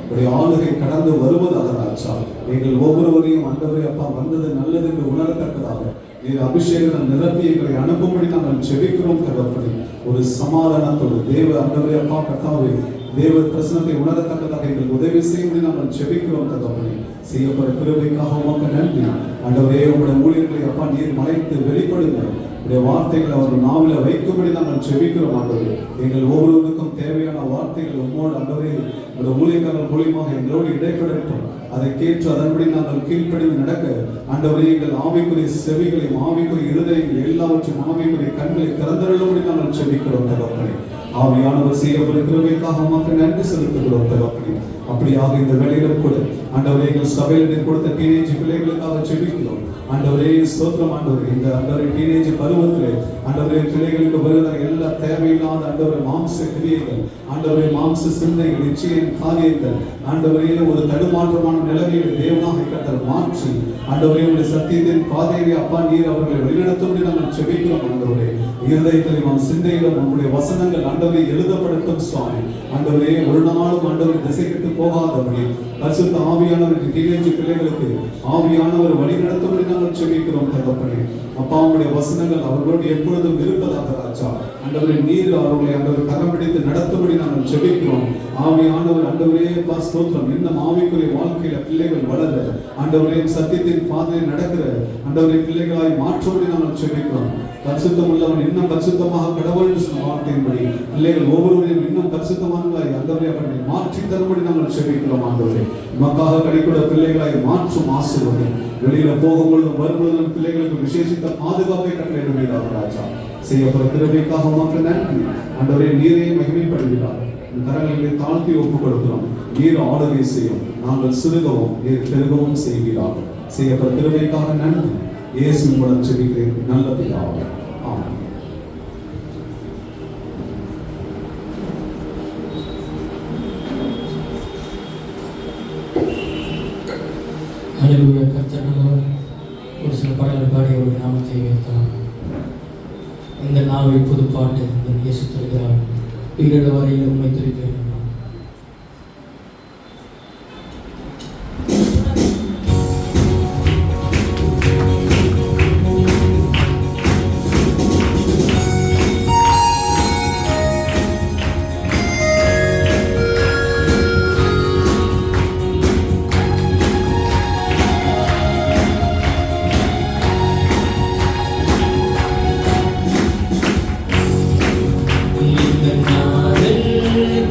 உடைய ஆளுகை கடந்து வருவதாக ராஜா. எங்கள் ஒவ்வொருவரையும் ஆண்டவரே அப்பா வந்தது நல்லது என்று உணரத்தக்கதாக நீர் அபிஷேகம் நிரப்பி எங்களை அனுப்பும்படி நாங்கள் ஜெபிக்கிறோம் தகப்பனே. ஒரு சமாதானத்தோடு தேவ ஆண்டவரே அப்பா கர்த்தாவே தேவ பிரசனத்தை உணரத்தக்கதாக எங்களுக்கு உதவி செய்யும்படி நாங்கள் ஜெபிக்கிறோம் தகப்பனே. செய்யப்பட கிருபைக்காக உமக்கு நன்றி ஆண்டவரே. உங்களுடைய ஊழியர்களை அப்பா நீர் மறைத்து வெளிப்படுங்க. உடைய வார்த்தைகளை அவர் நாவில வைக்கும்படி நாங்கள் ஜெபிக்கிறோம் ஆண்டவரே. எங்கள் ஒவ்வொருவருக்கும் தேவையான வார்த்தைகள் உம்மோடு ஆண்டவரே உடைய ஊழியக்காரர் மூலியமாக எங்களோடு இடைப்படட்டும். அதை கேட்டு அதன்படி நாங்கள் கீழ்ப்படிந்து நடக்க ஆண்டவரே எங்கள் ஆவிக்குரிய செவிகளையும் ஆவிக்குரிய இருதயங்கள் எல்லாவற்றையும் ஆவிக்குரிய கண்களை திறந்தருளும்படி நாங்கள் ஜெபிக்கிறோம் தகப்பனே. ஆவியானவர் செய்யப்பட்ட கிருபைக்காக உமக்கு நன்றி செலுத்துகிறோம் தகப்பனே. அப்படியாக இந்த வேளையிலும் கூட ஆண்டவரே எங்கள் சபையில் கொடுத்த டீனேஜ் பிள்ளைகளுக்காக ஜெபிக்கிறோம் ஆண்டவரே. ஸ்தோத்திரம் ஆண்டவரே. இந்த ஆண்டவரே டீனேஜ் பருவத்திலே ஆண்டவரே பிள்ளைகளுக்கு வருகிற எல்லா தேவையில்லாத ஆண்டவரே மாம்ச கிரியைகள் ஆண்டவரே மாம்ச சிந்தைகள் நிச்சயம் காரியங்கள் ஆண்டவரே ஒரு தடுமாற்றமான நிலைமையை தேவனாக கர்த்தர் மாற்றி ஆண்டவரே உடைய சத்தியத்தின் பாதையை அப்பா நீர் அவர்களை வழிநடத்தும்படி நாங்கள் ஜெபிக்கிறோம் ஆண்டவரே. இருதயத்திலும் சிந்தையிலும் உங்களுடைய வசனங்கள் ஆண்டவரே எழுதப்படட்டும் சுவாமி. ஆண்டவரே ஒரு நாளும் ஆண்டவரை திசை கெட்டு போகாதபடி பரிசுத்த ஆவியானவருக்கு டீனேஜ் பிள்ளைகளுக்கு ஆவியானவர் வழி நடத்தும்படி நாங்கள் ஜெபிக்கிறோம் தகப்பனே. அப்பா உங்களுடைய வசனங்கள் அவர்களோடு எப்பொழுதும் இருப்பதாக ராஜா. ஆண்டவரே நீர் அவர்களை ஆண்டவர் கரம் பிடித்து நடத்தும்படி நாங்கள் ஜெபிக்கிறோம். ஆவியானவர் ஆண்டவரே அப்பா ஸ்தோத்திரம். இன்னும் ஆவிக்குரிய வாழ்க்கையில பிள்ளைகள் வளர ஆண்டவரே சத்தியத்தின் பாதையில் நடக்கிற ஆண்டவரே பிள்ளைகளாய் மாற்றும்படி நாங்கள் ஜெபிக்கிறோம். பரிசுத்தம் உள்ளவன் இன்னும் பரிசுத்தமாக கடவுள் வார்த்தையின்படி பிள்ளைகள் ஒவ்வொருவரையும் இன்னும் பரிசுத்தமானவர்களாய் ஆண்டவரே அவர்களை மாற்றி தரும்படி நாங்கள் ஜெபிக்கிறோம் ஆண்டவரே. நமக்காக கிடைக்கூட பிள்ளைகளாய் மாற்றும் ஆசீர்வாதம். வெளியில போகும்பொழுதும் வரும்பொழுதும் பிள்ளைகளுக்கு விசேஷித்த பாதுகாப்பை கட்டளையிடுவீராக ராஜா. செய்யப்பட்ட கிருபைக்காக உமக்கு நன்றி ஆண்டவரே. நீரே மகிமைப்படுகிறார். கரங்களை தாழ்த்தி ஒப்புக் கொடுக்கிறோம். நீர் ஆளுகை செய்யும். நாங்கள் சிறுகவும் நீர் பெருகவும் செய்வீராக. செய்யப்பட்ட கிருபைக்காக நன்றி. இயேசு மூலம் ஜெபிக்கிறேன் நல்ல பிதாவே. ஆமென். ஹல்லேலூயா. கர்த்தர் நல்லவர். ஒரு சில பாடல்கள் பாடி அவருடைய நாமத்தை உயர்த்தலாம். இந்த நாவை புது பாட்டு இந்த இயேசு தருகிறார். ஈரட வரையில் உண்மை திருப்பி இந்த நாளில்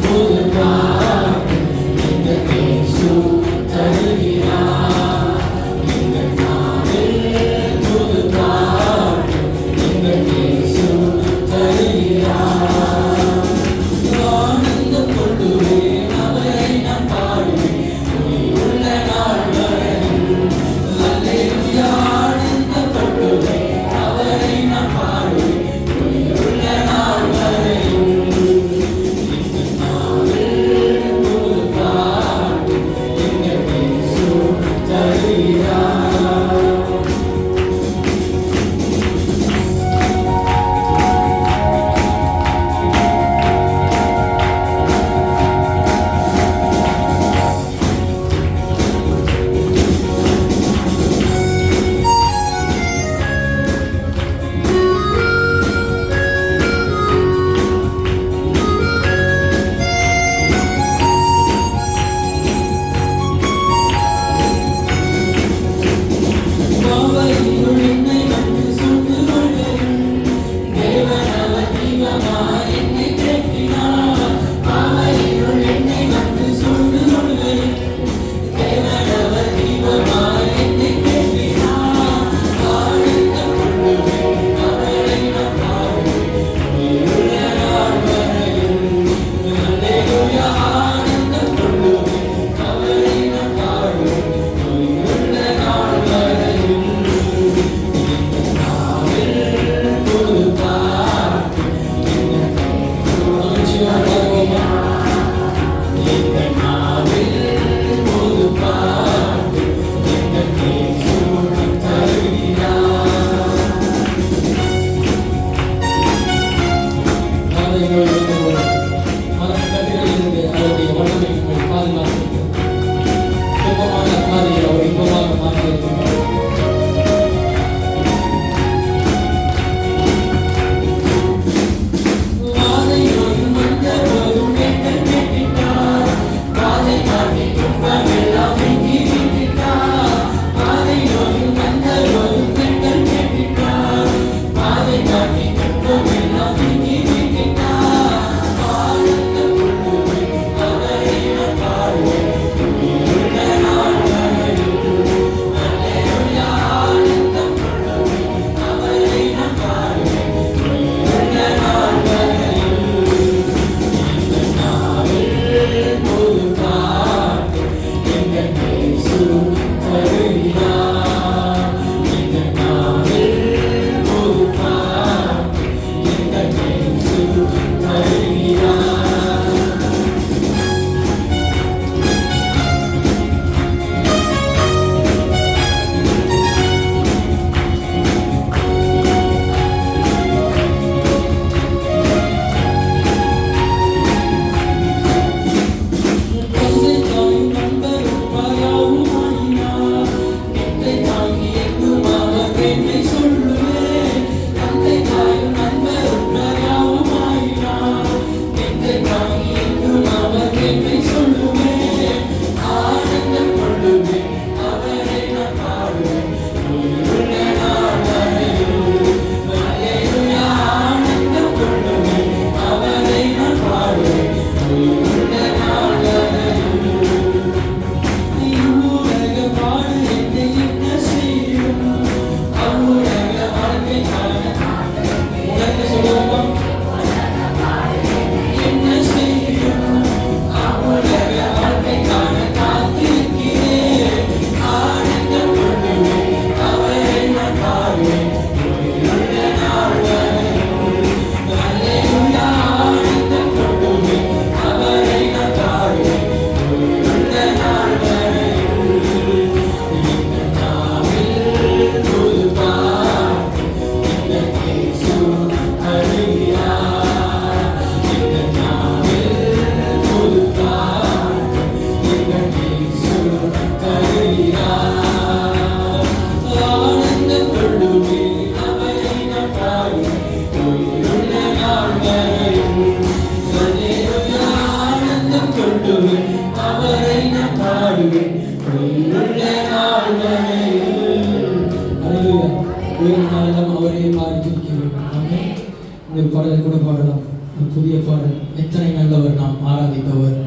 பாடலை கூட பாடலாம். ஒரு புதிய பாடல். எத்தனை நல்லவர் நாம் ஆராதிப்பவர்,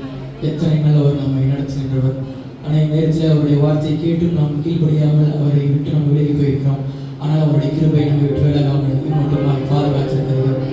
எத்தனை நல்லவர் நம்மை நடத்துகின்றவர். அநேக நேரத்தில் அவருடைய வார்த்தையை கேட்டும் நாம் கீழ்ப்படியாமல் அவரை விட்டு நம்ம விலகி போயிருக்கிறோம். ஆனால் அவருடைய கிருபை நம்மை விட்டு விலகாமல் மட்டுமாய் பாதுகாத்திருக்கிறது.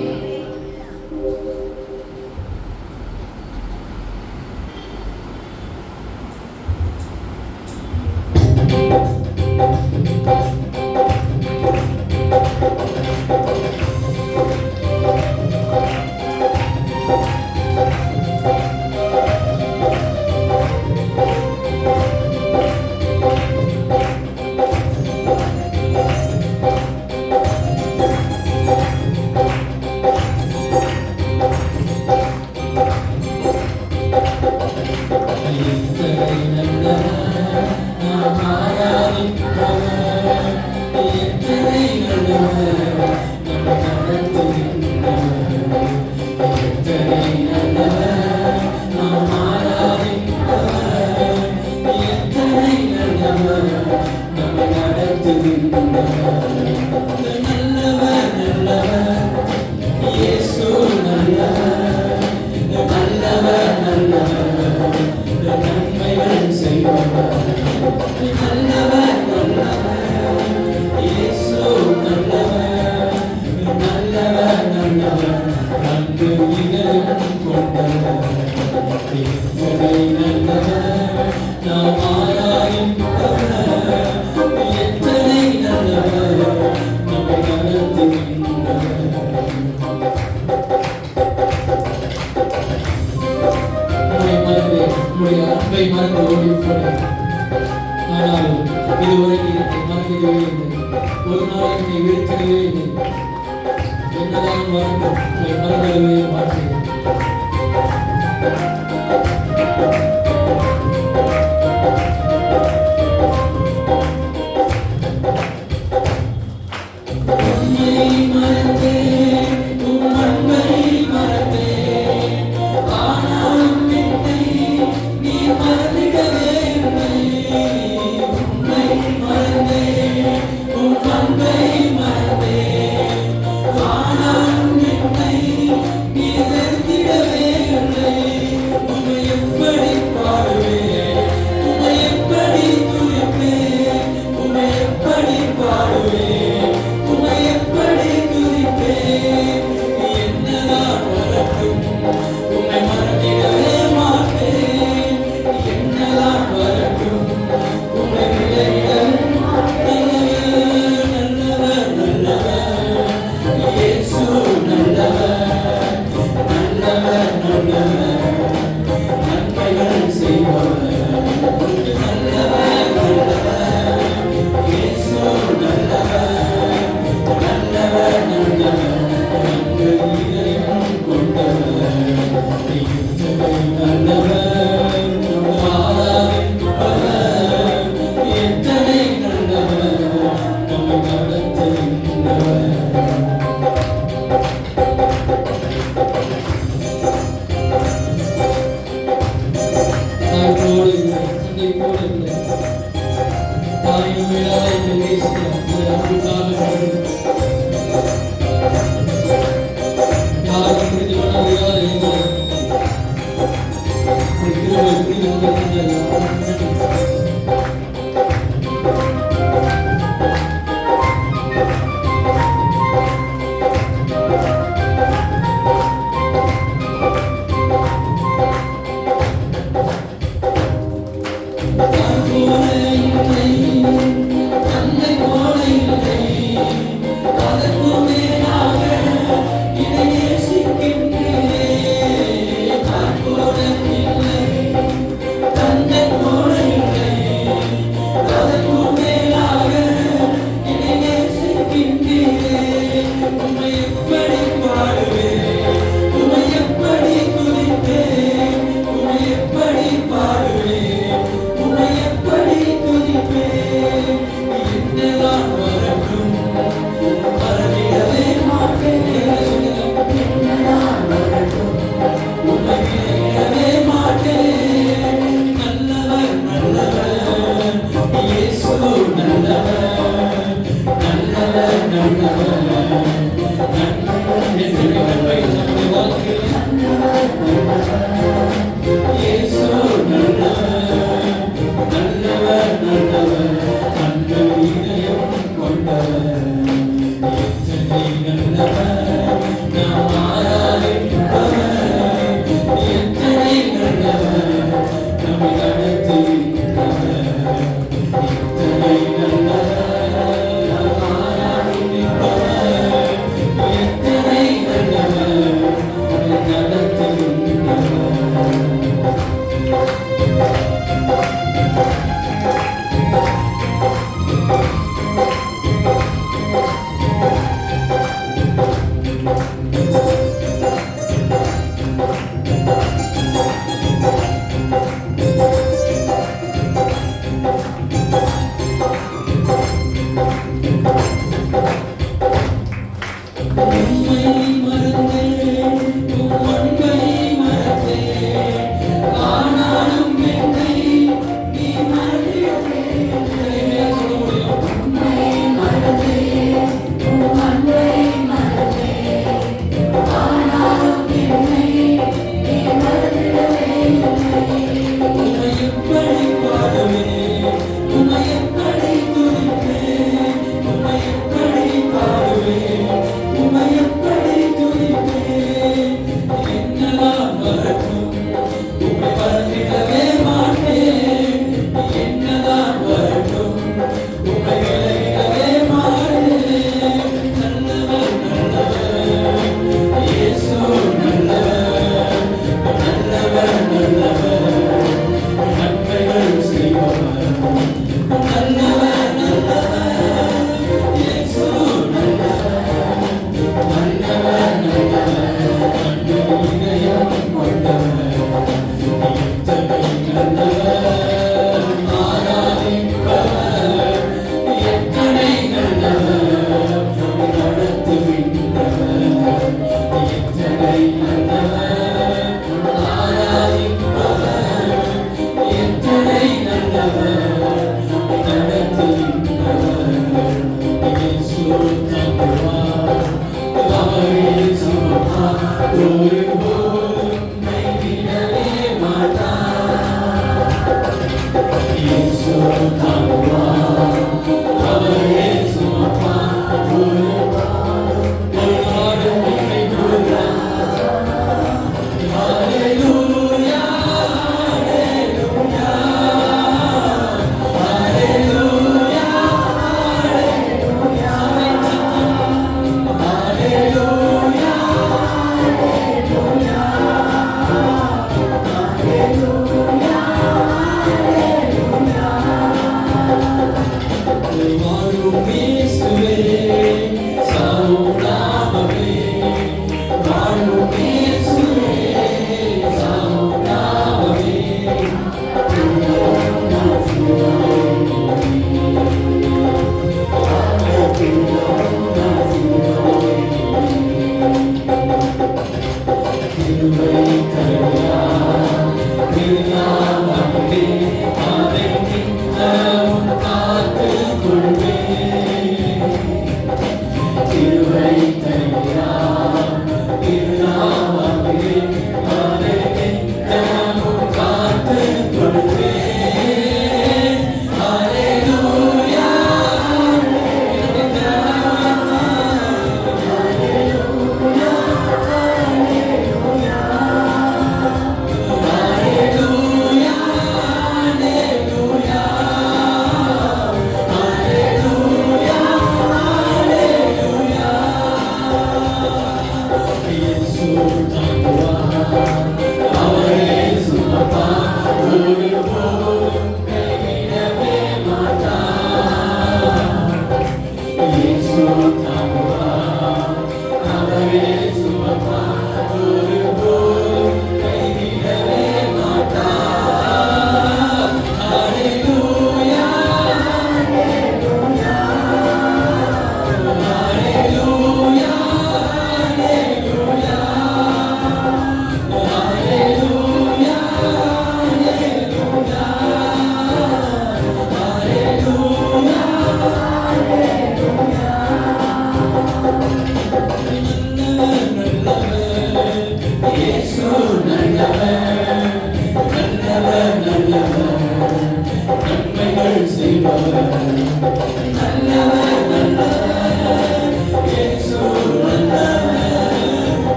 ஆனாலும் இதுவரை மறந்ததே இல்லை, ஒரு நாள் என்னை வீழ்த்தவே இல்லை. என்னதான் மறந்தவே மாட்டேன். எப்படி உம்மை மறந்தேன், உம் அன்பை மறந்தேன், ஆனாலும் என்னை நீ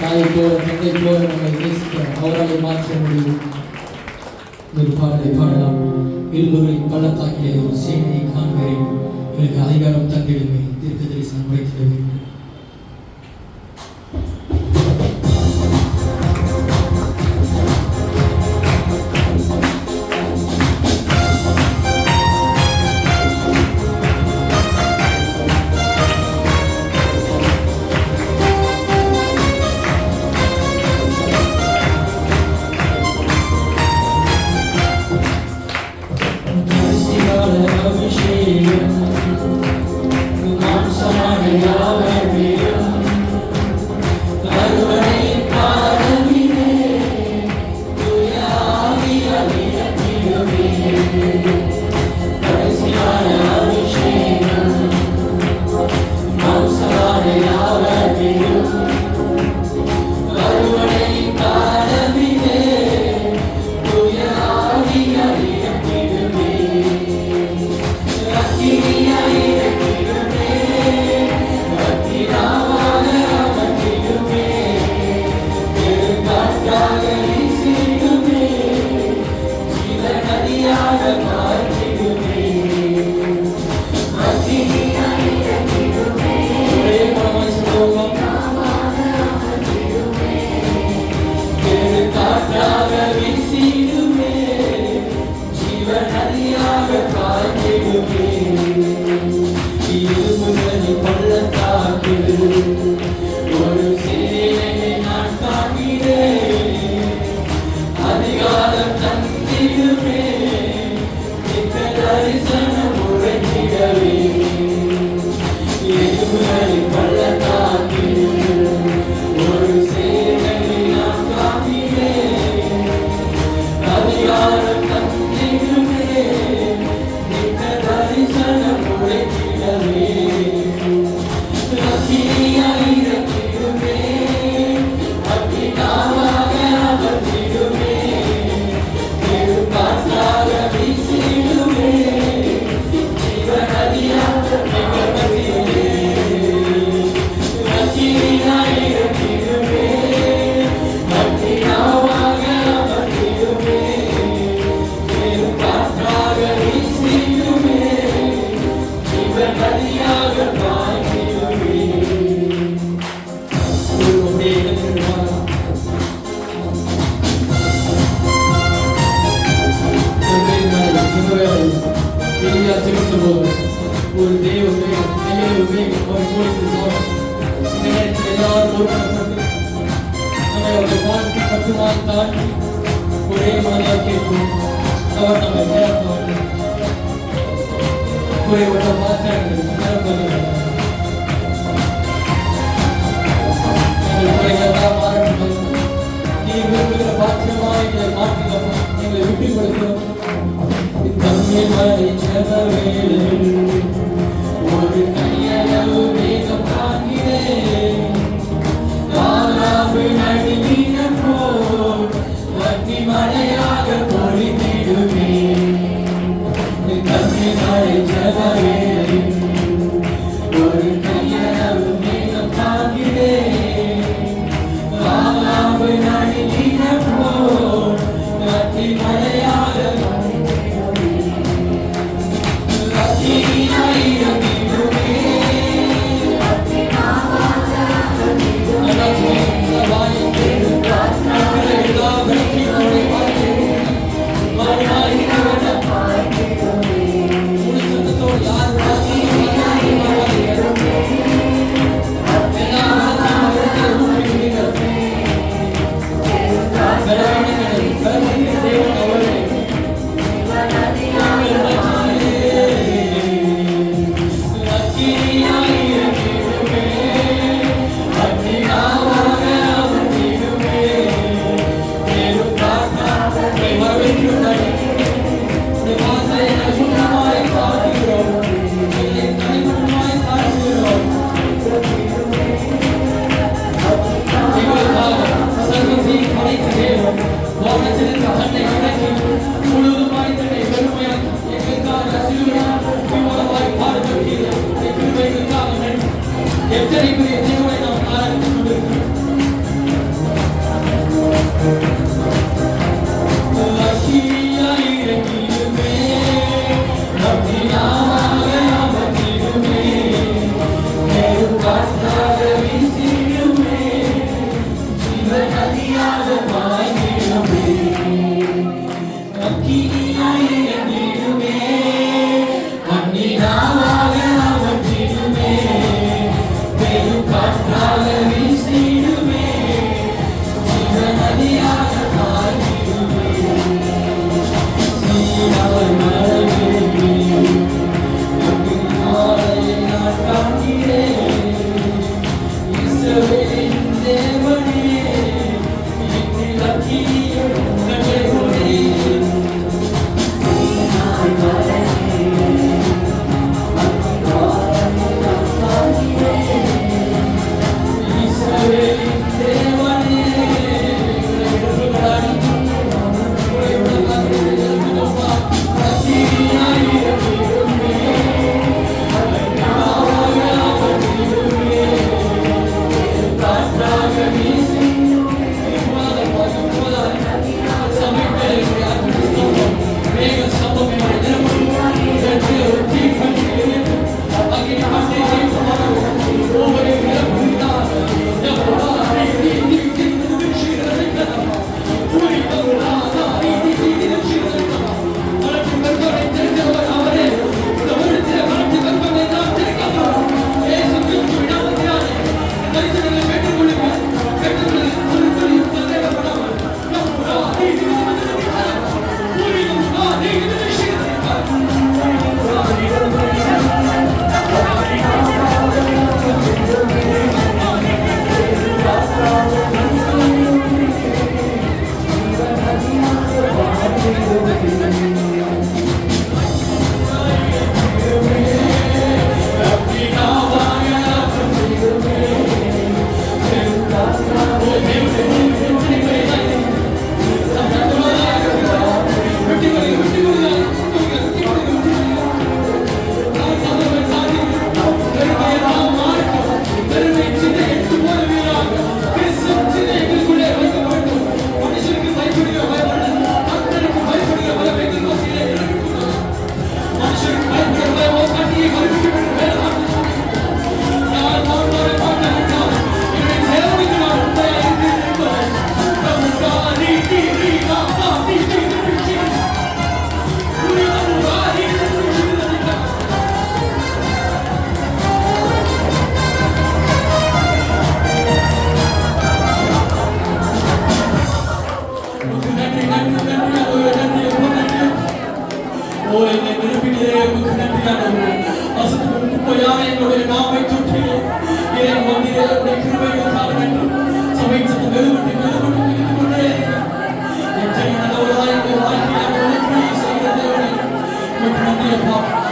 தாயை போல தந்தை போல நம்மை நேசிக்க அவரால் மாற்ற முடியும். ஒரு பாடலை பாடலாம். எலும்புகளின் பள்ளத்தாக்கிலே ஒரு சேனையை காண்கிறேன், எனக்கு அதிகாரம் தந்திடுமே, தீர்க்க தரிசனம் உரைத்திடுவேன்.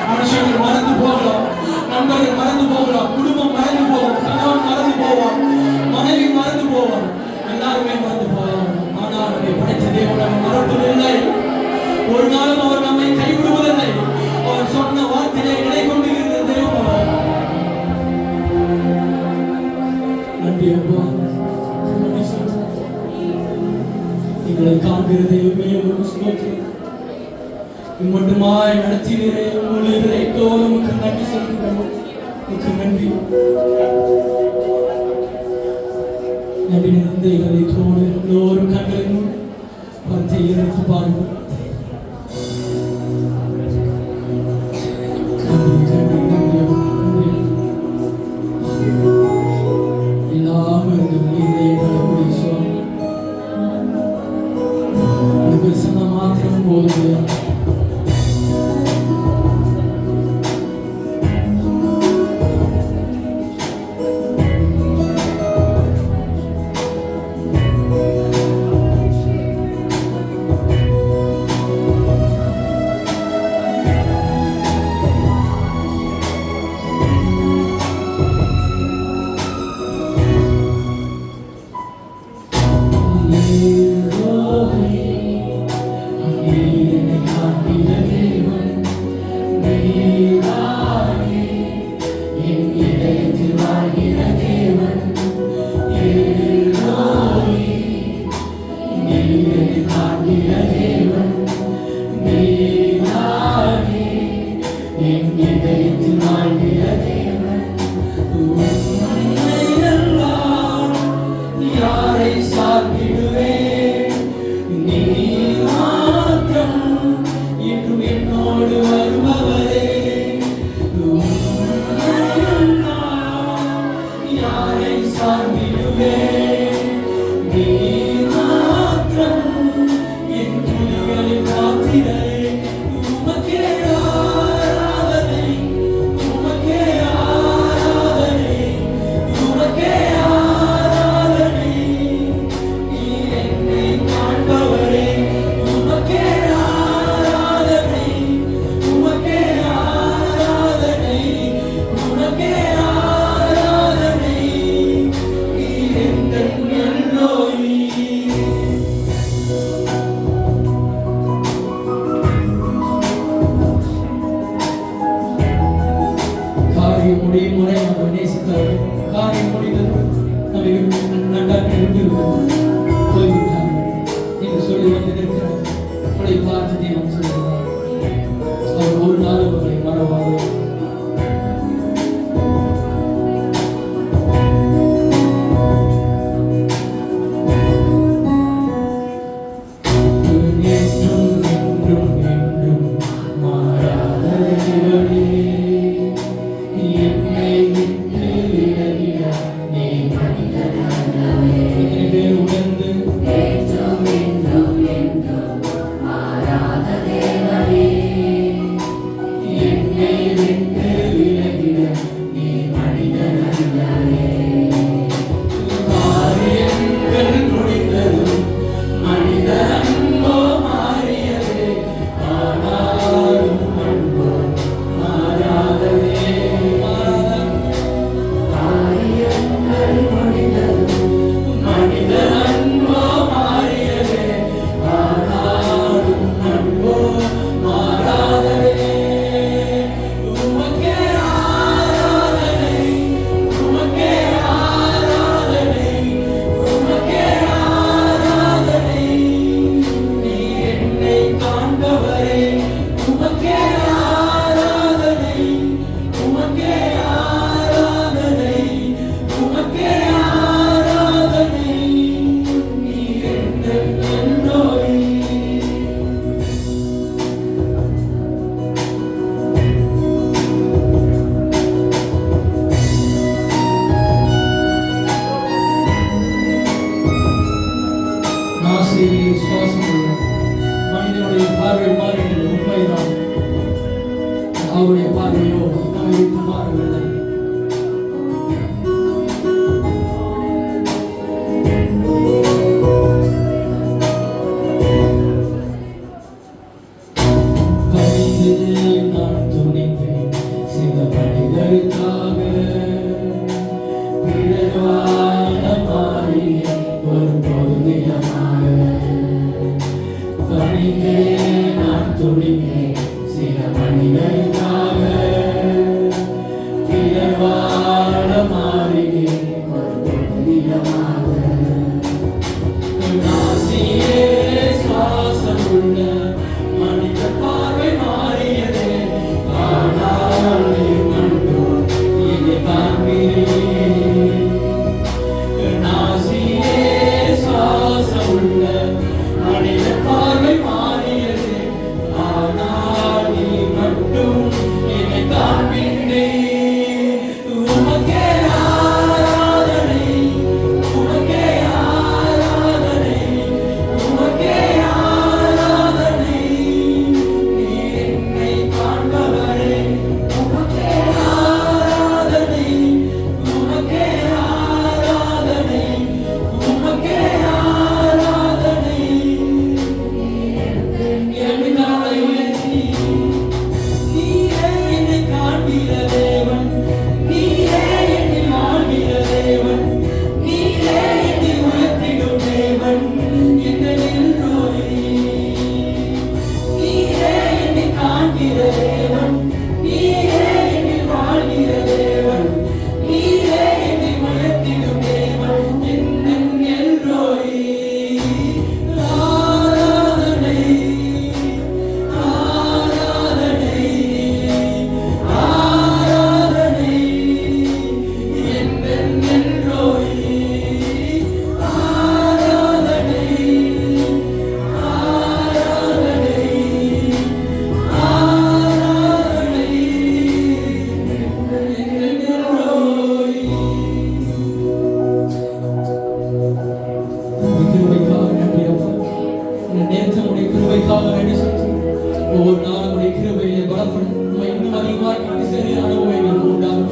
மனுஷர்கள் மறந்து போகலாம், நண்பர்கள் மறந்து போகலாம், குடும்பம் மறந்து போகும், கணவன் மறந்து போவான், மனைவி மறந்து போவான், எல்லாருமே மறந்து போகலாம். ஆனால் நம்மை படைத்த தேவன் நம்ம மறப்பதில்லை. ஒரு நாளும் அவர் நம்மை கைவிடுவதில்லை. அவர் சொன்ன வார்த்தையை நிலை கொண்டிருக்கிற தேவன். நன்றி அப்பா, எங்களை காண்கிற தெய்வமே உமக்கு ஸ்தோத்திரம். மட்டுமாய் நடத்தினீரே, உங்களுடைய நமக்கு நன்றி சொல்கிறோம். நன்றி நன்றி நிறைந்த இதயத்தோடு எல்லோரும் கண்களின் வார்த்தையை எடுத்து பாருங்கள். எல்லாம் சொன்ன மாத்திரம் போதும். யாரை சார்ந்திடுவே ஆசையே சுவாசம் உள்ள மனிதனுடைய பார்வை மாறினது உண்மைதான். அவருடைய பார்வையோ நம்மை விட்டு மாறவில்லை. நான் துணிந்தேன் சில மனிதருக்காக, பிறவான மாறினேன் ஒரு பொதுநிலமாக. பணிந்தேன் நான் துணிந்தேன் சில மனிதருக்காக, பிறவான மாறினேன் ஒரு பொதுநிலமாக. நாசியே சுவாசமுள்ள மனித பார்வை மாறியதே, ஆனால் நீ மட்டும் என்னை காண்கிறீர். நாசியே சுவாசமுள்ள மனித பார்வை மாறியதே, ஆனால் நீ மட்டும் என்னை காண்கிறீர். உமக்கே ஆராதனை, உமக்கே ஆராதனை, உமக்கே ஆராதனை. நீர் என்னை காண்பவரே, உமக்கே ஆராதனை, உமக்கே ஆராதனை, உமக்கே ஆராதனை. என்னை காண உயர்த்தி, நீரே என்னை காண்கிற தேவன், நீரே என்னை வாழ்கிற தேவன், நீரே என்னை உயர்த்திடும் தேவன். என்னை நின்றோரே, நீரே என்னை காண்கிற தேவன், நீரே என்னை வாழ்கிற தேவன், நீரே என்னை உயர்த்திடும் தேவன். என்னை நின்றோரே. ஆராதனை, ஆராதனை, ஆராதனை. என்னை நின்றோரே. ஆராதனை, ஆராதனை, ஆராதனை. என்னை நின்றோரே. கிருபைக்காக நன்றி அப்பா. இந்த நேரத்தில் உடைய கிருபைக்காக நன்றி சொல்லி ஒவ்வொரு நாளும் உடைய கிருபையை பலப்படும் இன்னும் அதிகமாக கொண்டு செல்ல அனுபவங்கள் உண்டாகும்.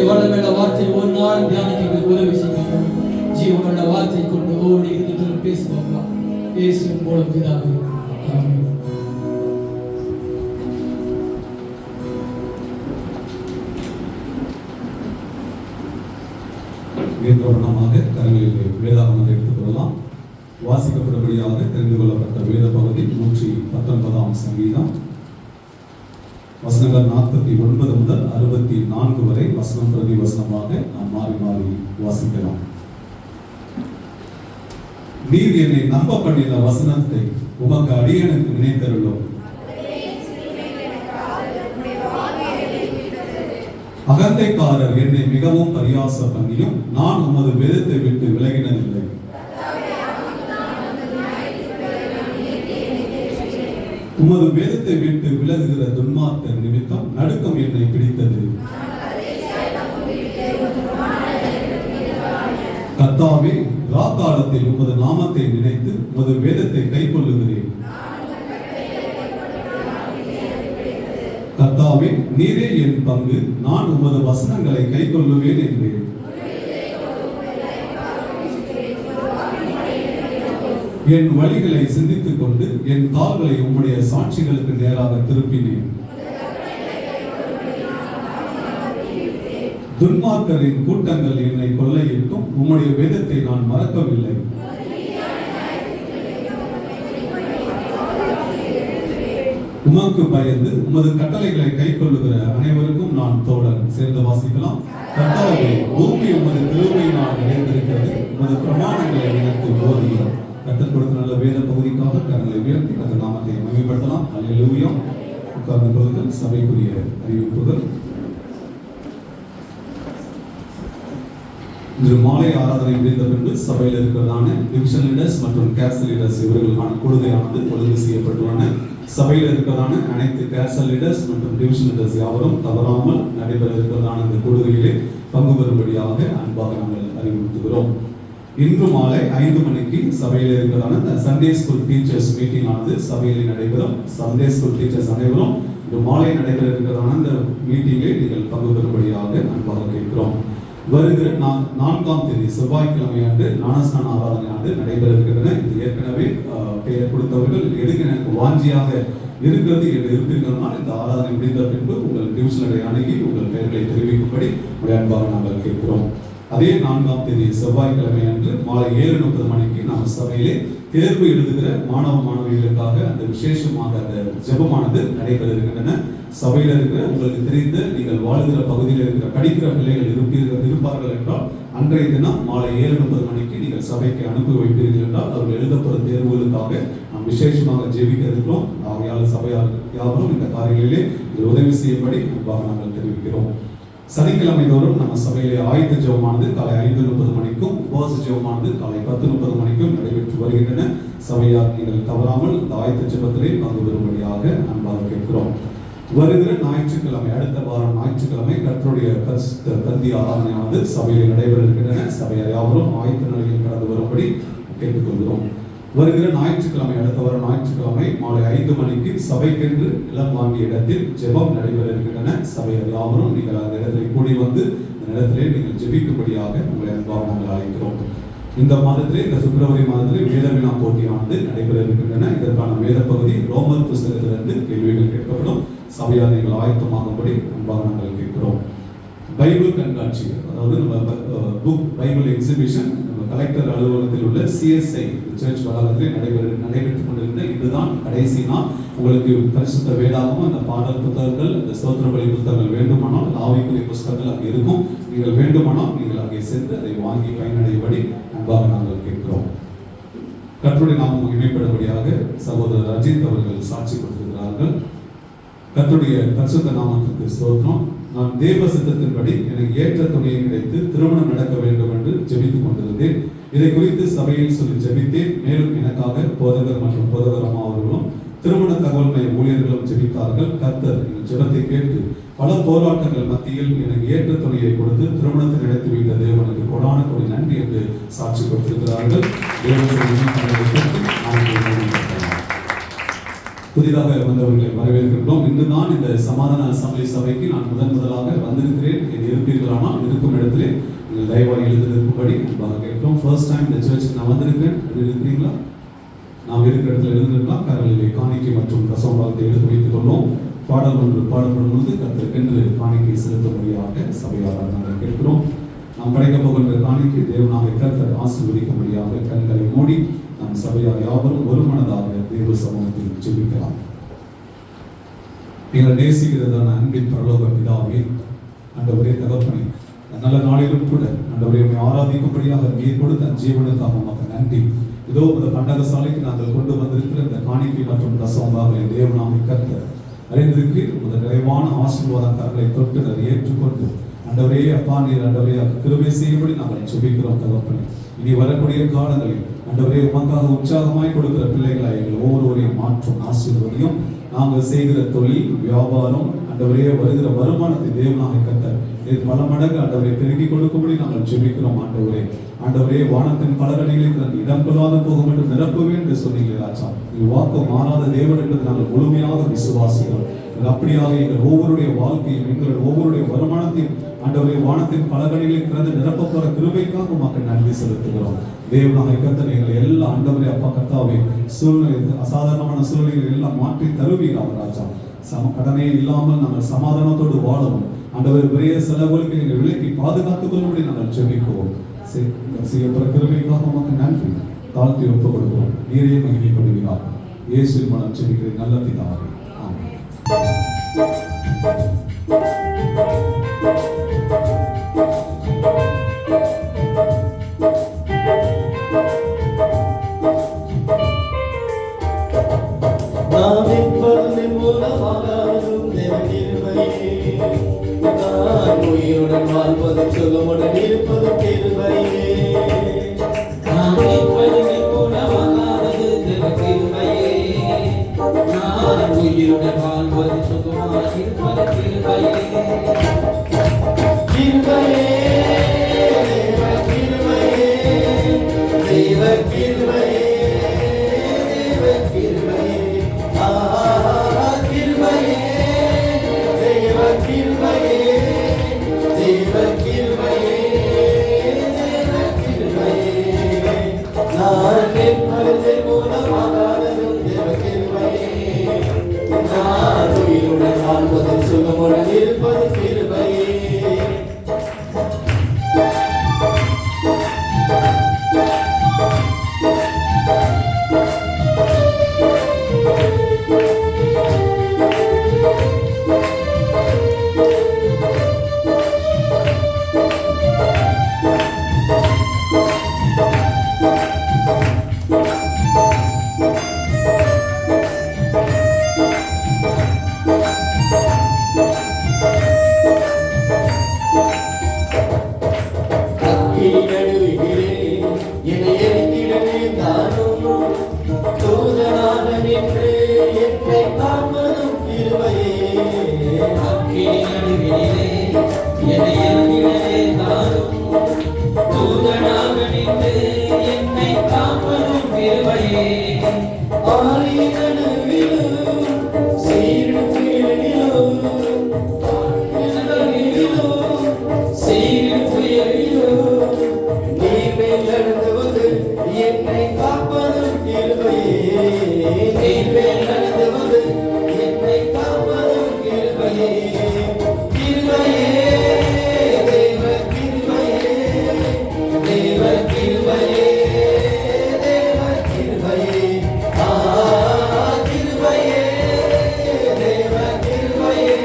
வளமேல வார்த்தை ஒரு நாள் தியானிக்க உதவி செய்யும். ஜீவனுள்ள வார்த்தை கொண்டு ஒவ்வொரு இருந்தத்திலும் பேசுவாங்க. இயேசுவின் மூலம் பிதாவே, ஆமென். வேதவர்ணமாக கரங்களில் வேதாகமத்தை எடுத்துக் கொள்ளலாம். வாசிக்கப்படும்படியாக தெரிந்து கொள்ளப்பட்ட வேத பகுதி 119 சங்கீதம், வசனங்கள் 49 முதல் 64 வரை வசனம் பிரதி வசனமாக நாம் மாறி மாறி வாசிக்கலாம். நீர் என்னை நம்ப பண்ணின வசனத்தை உமக்கு அடியனுக்கு நினைத்தருளும். அகந்தைக்காரர் என்னை மிகவும் பரியாச பண்ணியும் நான் உமது வேதத்தை விட்டு விலகினதில்லை. உமது வேதத்தை விட்டு விலகுகிற துன்மார்க்கர் நிமித்தம் நடுக்கம் என்னை பிடித்தது. கர்த்தாவே, ராக்காலத்தில் உமது நாமத்தை நினைத்து உமது வேதத்தை கைக்கொள்ளுகிறேன். கர்த்தாவே, நீரே என் பங்கு, நான் உமது வசனங்களை கைக்கொள்ளுவேன் என்றேன். என் வழிகளை சிந்தித்துக் கொண்டு என் கால்களை உம்முடைய சாட்சிகளுக்கு நேராக திருப்பினேன். துன்மார்க்கரின் கூட்டங்கள் என்னை கொள்ளையிட்டும் உம்முடைய வேதத்தை நான் மறக்கவில்லை. உமக்கு பயந்து உமது கட்டளைகளை கைக்கொள்ளுகிற அனைவருக்கும் நான் தோழன். சேர்ந்து வாசிக்கலாம். கர்த்தாவே, பூமி உமது கிருபையினால் நிறைந்திருக்கிறது, உமது பிரமாணங்களை எனக்கு போதியும். கர்த்தர் கொடுத்த நல்ல வேத பகுதிக்காக கரங்களை உயர்த்தி கர்த்தர் நாமத்தை மகிமைப்படுத்தலாம். அல்லேலூயா. உட்கார்ந்து கொள்ளுங்கள். சபைக்குரிய அறிவிப்புகள். இன்று மாலை ஆராதனை முடிந்த பின்பு சபையில் இருக்கிறதான டிவிஷன் லீடர்ஸ் மற்றும் கேர்சல் லீடர்ஸ் இவர்களுக்கான கொள்கையானது ஒழுங்கு செய்யப்பட்டுள்ளன. சபையில் இருக்கிறதான அனைத்து கேர்சல் லீடர்ஸ் மற்றும் டிவிஷன் லீடர்ஸ் யாவரும் தவறாமல் நடைபெற இருக்கிறதான இந்த கொள்கையிலே பங்கு பெறும்படியாக அன்பாக நாங்கள் அறிவுறுத்துகிறோம். இன்று மாலை 5 மணிக்கு சபையில் இருக்கிறதான இந்த சண்டே ஸ்கூல் டீச்சர்ஸ் மீட்டிங் ஆனது சபையில் நடைபெறும். சண்டே ஸ்கூல் டீச்சர்ஸ் அனைவரும் இன்று மாலை நடைபெற இருக்கிறதான இந்த மீட்டிங்கை நீங்கள் பங்கு பெறும்படியாக அன்பாக கேட்கிறோம். வருகிற 4ஆம் தேதி செவ்வாய்க்கிழமை ஆண்டு ஞானஸ்நான ஆராதனை ஆண்டு நடைபெற இருக்கின்றன. இது ஏற்கனவே பெயர் கொடுத்தவர்கள் எடுக்க எனக்கு வாஞ்சியாக இருக்கிறது என்று இருப்பீர்கள்னால் இந்த ஆராதனை முடிந்த பின்பு உங்கள் டிவிஷனரை அணுகி உங்கள் பெயர்களை தெரிவிக்கும்படி உடைய அன்பாக நாங்கள் கேட்கிறோம். அதே 4ஆம் தேதி செவ்வாய்க்கிழமை அன்று மாலை 7:30 மணிக்கு நாம் சபையிலே தேர்வு எழுதுகிற மாணவ மாணவிகளுக்காக அந்த விசேஷமாக அந்த ஜெபமானது நடைபெற இருக்கின்றன. சபையில் இருக்கிற உங்களுக்கு தெரிந்த நீங்கள் வாழ்கிற பகுதியில் இருக்கிற படிக்கிற பிள்ளைகள் இருப்பார்கள் என்றால் அன்றைய தினம் மாலை 7:30 மணிக்கு நீங்கள் சபைக்கு அனுப்பி வைப்பீர்கள் என்றால் அவர்கள் எழுதப்போற தேர்வுகளுக்காக நாம் விசேஷமாக ஜெபிக்க இருக்கிறோம். ஆகையால் சபையார் யாவரும் இந்த காரியங்களிலே உதவி செய்யும்படி அன்பாக நாங்கள் தெரிவிக்கிறோம். சனிக்கிழமை தோறும் நம்ம சபையிலே ஆயத்த ஜெபமானது காலை 5:30 மணிக்கும் உபவாச ஜெபமானது காலை 10:30 மணிக்கும் நடைபெற்று வருகின்றன. சபையார் நீங்கள் தவறாமல் இந்த ஆயத்த ஜெபத்திலே பங்கு பெறும்படியாக அன்பாக கேட்கிறோம். வருகிற ஞாயிற்றுக்கிழமை அடுத்த வாரம் ஞாயிற்றுக்கிழமை கர்த்தருடைய தந்தி ஆராதனையானது சபையிலே நடைபெற இருக்கின்றன. சபையார் யாவரும் ஆயத்த நிலையில் கடந்து வரும்படி கேட்டுக்கொள்கிறோம். வருகிற ஞாயிற்றுக்கிழமை அடுத்த வாரம் ஞாயிற்றுக்கிழமை மாலை 5 மணிக்கு சபைக்கென்று நிலம் வாங்கிய இடத்தில் ஜெபம் நடைபெற இருக்கின்றன. சபையார் யாவரும் நீங்கள் அந்த இடத்தில் கூடி வந்து இந்த இடத்திலே நீங்கள் ஜெபிக்கும்படியாக உங்களை அன்பாக நாங்கள் அழைக்கிறோம். இந்த மாதத்திலே இந்த பிப்ரவரி மாதத்திலே வேத வினா போட்டியானது நடைபெற இருக்கின்றன. இதற்கான வேத பகுதி ரோமர் புஸ்தகத்திலிருந்து கேள்விகள் கேட்கப்படும். சபையார் நீங்கள் ஆயத்தமாகும்படி அன்பாக நாங்கள் கேட்கிறோம். பைபிள் கண்காட்சி, அதாவது நம்ம புக் பைபிள் எக்ஸிபிஷன் கலெக்டர் அலுவலகத்தில் உள்ள CSI சர்ச் வளாகத்தில் நடைபெற்றுக் கொண்டிருந்த இதுதான் கடைசி நாள். உங்களுக்கு பரிசுத்த வேதாகமும் அந்த பாடல் புத்தகங்கள் அந்த ஸ்தோத்திர பலி புத்தகங்கள் வேண்டுமானால் ஆவிக்குரிய புத்தகங்கள் அங்கே இருக்கும். நீங்கள் வேண்டுமானால் நீங்கள் அங்கே சென்று அதை வாங்கி பயனடைபடி அன்பாக நாங்கள் கேட்கிறோம். கர்த்தருடைய நாமம் மகிமைப்படும்படியாக சகோதரர் அஜித் அவர்கள் சாட்சி கொடுத்திருக்கிறார்கள். கர்த்தருடைய பரிசுத்த நாமத்துக்கு ஸ்தோத்திரம். நான் தேவ சித்தத்தின்படி எனக்கு ஏற்ற துணையை கிடைத்து திருமணம் நடக்க வேண்டும் என்று ஜெபித்துக் கொண்டிருந்தேன். இதை குறித்து சபையில் சொல்லி ஜெபித்தேன். மேலும் எனக்காக போதகர் மற்றும் போதகர் அம்மா அவர்களும் திருமண தகவல் மைய ஊழியர்களும் ஜெபித்தார்கள். கர்த்தர் எங்கள் ஜெபத்தை கேட்டு பல போராட்டங்கள் மத்தியில் எனக்கு ஏற்ற துணையை கொடுத்து திருமணத்தை நடத்தி வைத்த தேவனுக்கு கொடான கொடி நன்றி என்று சாட்சி கொடுத்திருக்கிறார்கள். புதிதாக வந்தவர்களை வரவேற்கின்றோம். இன்று நான் இந்த சமாதான அசெம்பிளி சபைக்கு நான் முதலாக வந்திருக்கிறேன். இது இருப்பீர்களானால் இருக்கும் இடத்திலே நீங்கள் தயவாக எழுந்திருக்கும்படி அன்பாக கேட்கிறோம். ஃபர்ஸ்ட் டைம் இந்த சர்ச்சுக்கு நான் வந்திருக்கிறேன். இருக்கிறீங்களா? நாம் இருக்கிற இடத்துல எழுந்திருக்கலாம். கரலிலே காணிக்கை மற்றும் தசமபாகத்தை எடுத்து வைத்துக் கொள்வோம். பாடல் ஒன்று பாடப்படும் பொழுது கர்த்தருக்கென்று காணிக்கை செலுத்தும்படியாக சபையார் நாங்கள் கேட்கிறோம். நாம் படைக்கப் போகின்ற காணிக்கை தேவனாக கர்த்தர் ஆசீர்வதிக்கும்படியாக கண்களை மூடி நம் சபையார் யாவரும் ஒரு மனதாக தேவ சமூகத்தில் ஜெபிக்கலாம். நீங்கள் நேசிக்கிறதான அன்பின் பரலோக பிதாவே, ஆண்டவரே தகப்பனே, நல்ல நாளிலும் கூட ஆண்டவரே உம்மை ஆராதிக்கும்படியாக நீர் கொடுத்த ஜீவனுக்காக உமக்கு நன்றி. இதோ இந்த பண்டக சாலைக்கு நாங்கள் கொண்டு வந்திருக்கிற இந்த காணிக்கை மற்றும் தசமபாகங்களை தேவனாக கர்த்தர் அறிந்திருக்கிறீர். உமது நிறைவான ஆசீர்வாத கரங்களை தொட்டு அதை ஏற்றுக்கொண்டு ஆண்டவரே அப்பா நீர் ஆண்டவரே கிருபை செய்யும்படி நாங்கள் ஜெபிக்கிறோம் தகப்பனே. இனி வரக்கூடிய காலங்களில் ஆண்டவரே உமக்காக உற்சாகமாய் கொடுக்கிற பிள்ளைகளை எங்கள் ஒவ்வொருவரையும் மாற்றும் ஆசீர்வதியும். நாங்கள் செய்கிற தொழில் வியாபாரம் ஆண்டவரே வருகிற வருமானத்தை தேவனாக கர்த்தர் நீர் பல மடங்கு ஆண்டவரை பெருக்கி கொடுக்கும்படி நாங்கள் ஜெபிக்கிறோம். ஆண்டவரே வானத்தின் பலகணிகளில் இடம் கொள்ளாது போகும் என்று நிரப்புவே என்று சொன்னீங்களே ராஜா. வாக்கு மாறாத தேவன் என்பதை நாங்கள் முழுமையாக விசுவாசிக்கிறோம். அப்படியாக எங்கள் ஒவ்வொருடைய வாழ்க்கையும் எங்களுடைய ஒவ்வொருடைய வருமானத்தையும் ஆண்டவரே வானத்தின் பலகணிகளில் திறந்து நிரப்பப்போற கிருபைக்காக மக்கள் நன்றி செலுத்துகிறோம். தேவனாக கர்த்தர் எங்களை எல்லா ஆண்டவரே அப்பா கர்த்தாவே சூழ்நிலை அசாதாரணமான சூழ்நிலைகள் எல்லாம் மாற்றி தருவீராக ராஜா. கடனே இல்லாமல் நாங்கள் சமாதானத்தோடு வாழவும் ஆண்டவர் பெரிய செலவுகளுக்கு எங்கள் விலைக்கு பாதுகாத்துக் கொள்ளும்படி நாங்கள் ஜெபிக்கிறோம். செய்யப்படுற கிருபைக்காக உமக்கு நன்றி தாழ்த்தி ஒப்புக் கொடுக்கிறோம். நீரே மகிமைப்படுவீராக. இயேசுவின் மூலம் ஜெபிக்கிறேன் நல்ல பிதாவே. ஆமென். உயிருடன் வாழ்வதும் சுகமுடன் இருப்பதும் கிருபையே. உயிருடன் வாழ்வது சுகமாக இருப்பது கிருபையே. கிருபையே தேவ கிருபையே தேவ கிருபையே. கிருபையே தேவ கிருபையே கிருபையே தேவ கிருபையே தேவ கிருபையே தேவ கிருபையே நான் நிற்பதற்கு மூலமாகாததும் தேவ கிருபையே நான் உயிருடன் வாழ்வதும் சுகமுடன் இருப்பது கிருபையே என்னை எரித்திடவே தானும் தூதனாக நின்று என்னை காப்பதும் கிருபையே என்னை எரித்திடவே தானும் தூதனாக நின்று என்னை காப்பதும் கிருபையே ஆரிய நடுவிலும் சீரும் புயலிலும் சீரும் புயலிலும் நடந்து வந்து என்னை காப்பதும் கிருபையே நீர் நடந்து வந்து என்னை காப்பதும் கிருபையே கிருபையே தேவ கிருபையே தேவ கிருபையே தேவ கிருபையே கிருபையே தேவ கிருபையே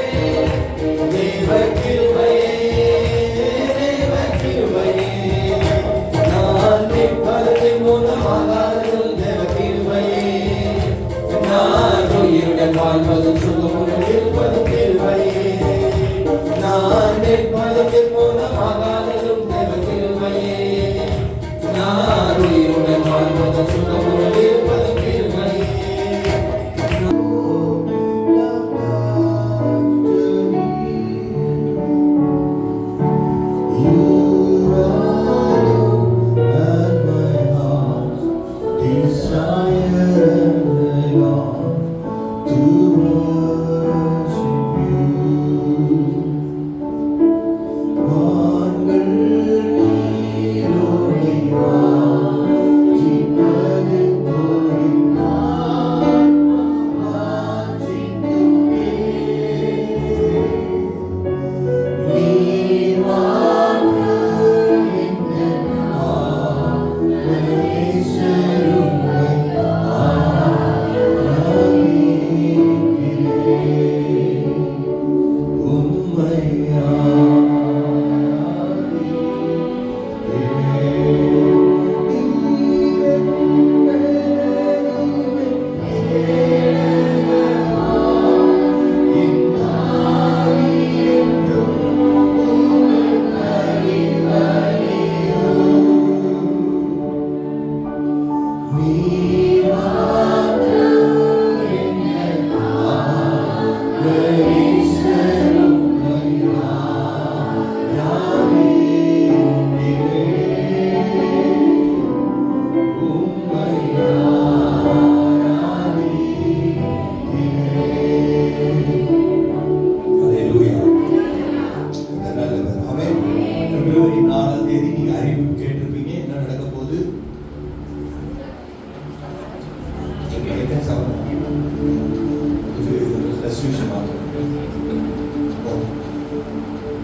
தேவ கிருபையே தேவ கிருபையே வாழ்வதும் சுகமுடன் இருப்பதும் கிருபையே நான் நிற்பதற்கு மூலமாகாததும் தேவ கிருபையே நான் உயிருடன் வாழ்வதும் சுகமுடன் இருப்பதும் கிருபையே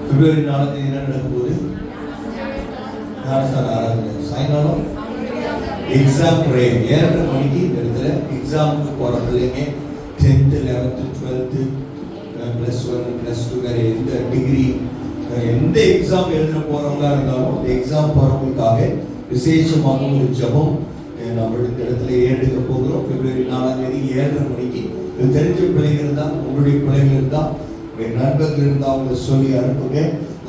பிப்ரவரி 4 என்ன நடக்க போகுது? ஞானஸ்நான ஆராதனை. சாயங்காலம் எக்ஸாம் ப்ரேயர் 7:30 மணிக்கு இந்த இடத்துல எக்ஸாமுக்கு போகிற பிள்ளைங்க 10th 11th 12th +1 +2 வேறு எந்த டிகிரி எந்த எக்ஸாம் எழுத போகிறவங்களா இருந்தாலும் இந்த எக்ஸாம் போகிறவங்களுக்காக விசேஷமாக ஒரு ஜபம் நம்ம இந்த இடத்துல ஏறெடுக்க போகிறோம். பிப்ரவரி 4 7:30 மணிக்கு. இது தெரிஞ்ச பிள்ளைங்க இருந்தால், உங்களுடைய பிள்ளைகள் இருந்தால், உங்களுடைய நண்பர்கள் இருந்தால் அவங்க சொல்லி அனுப்புங்க.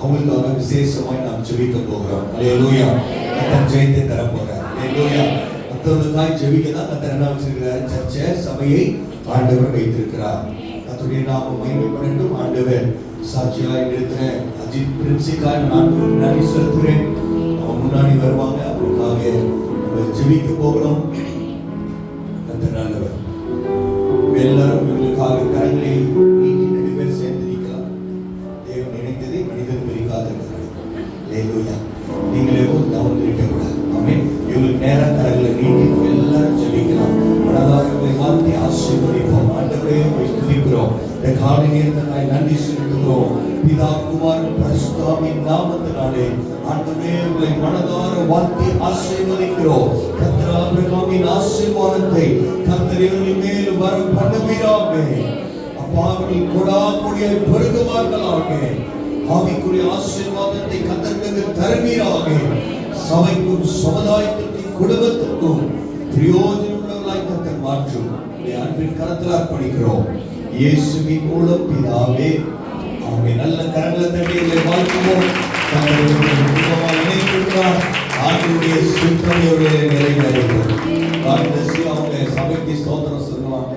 அவங்களுக்காக விசேஷமாய் நாம் ஜெபிக்க போகிறோம். அல்லேலூயா. கர்த்தர் ஜெயத்தை தர போகிறார். அல்லேலூயா. மற்றவர்களுக்காக ஜெபிக்க தான் கர்த்தர் என்ன வச்சிருக்கிறார்? சர்ச்சை சபையை ஆண்டவர் வைத்திருக்கிறார். கர்த்தருடைய நாமம் மகிமைப்படட்டும். ஆண்டவர் சாட்சியாக இருக்கிற அஜித் பிரின்சிக்காக நான் நன்றி செலுத்துகிறேன். அவங்க முன்னாடி வருவாங்க. அவருக்காக ஜெபிக்க போகிறோம். கர்த்தர் நல்லவர். எல்லாரும் இவர்களுக்காக கரங்களை நீட்டி 2 பேர் சேர்ந்து நிற்கலாம். தேவன் நினைத்ததை மனிதன் பிரிக்காத ஹல்லேலூயா. நீங்களே கவனம் இருக்கக்கூடாது. ஆமென். இவங்களுக்கு நேரம் கரங்களை நீட்டி எல்லாரும் ஜெபிக்கலாம். மனதார உங்களை வாழ்த்தி ஆசீர்வதிப்போம். ஆண்டவரே உம்மை துதிக்கிறோம். இந்த காலை நேரத்திற்காக நன்றி செலுத்துகிறோம். பிதா குமாரன் பரிசுத்த ஆவியின் நாமத்தினாலே ஆண்டவரே உங்களை மனதார வாழ்த்தி ஆசீர்வதிக்கிறோம். கர்த்தர் ஆபிரகாமின் ஆசீர்வாதத்தை கர்த்தர் இவர்கள் மேல் வர பண்ணுவீராக. அப்பா அவர்கள் கொடாக்கொடியாய் பெருகுவார்களாக. ஆவிக்குரிய ஆசீர்வாதத்தை கர்த்தருக்கு தருவீராக. சபைக்கும் சமுதாயத்திற்கும் குடும்பத்திற்கும் பிரயோஜனமுள்ளவர்களாய் கர்த்தர் மாற்றும். அன்பின் கரத்தில் அர்ப்பணிக்கிறோம். இயேசுவின் மூலம் பிதாவே ஆமென். நல்ல கரங்களை தட்டி வாழ்த்துவோம். ஆண்டவருடைய சித்தம் இவர்களை நிறைவேறும். அவங்க சபைக்கு ஸ்தோத்திரம் சொல்லுவாங்க.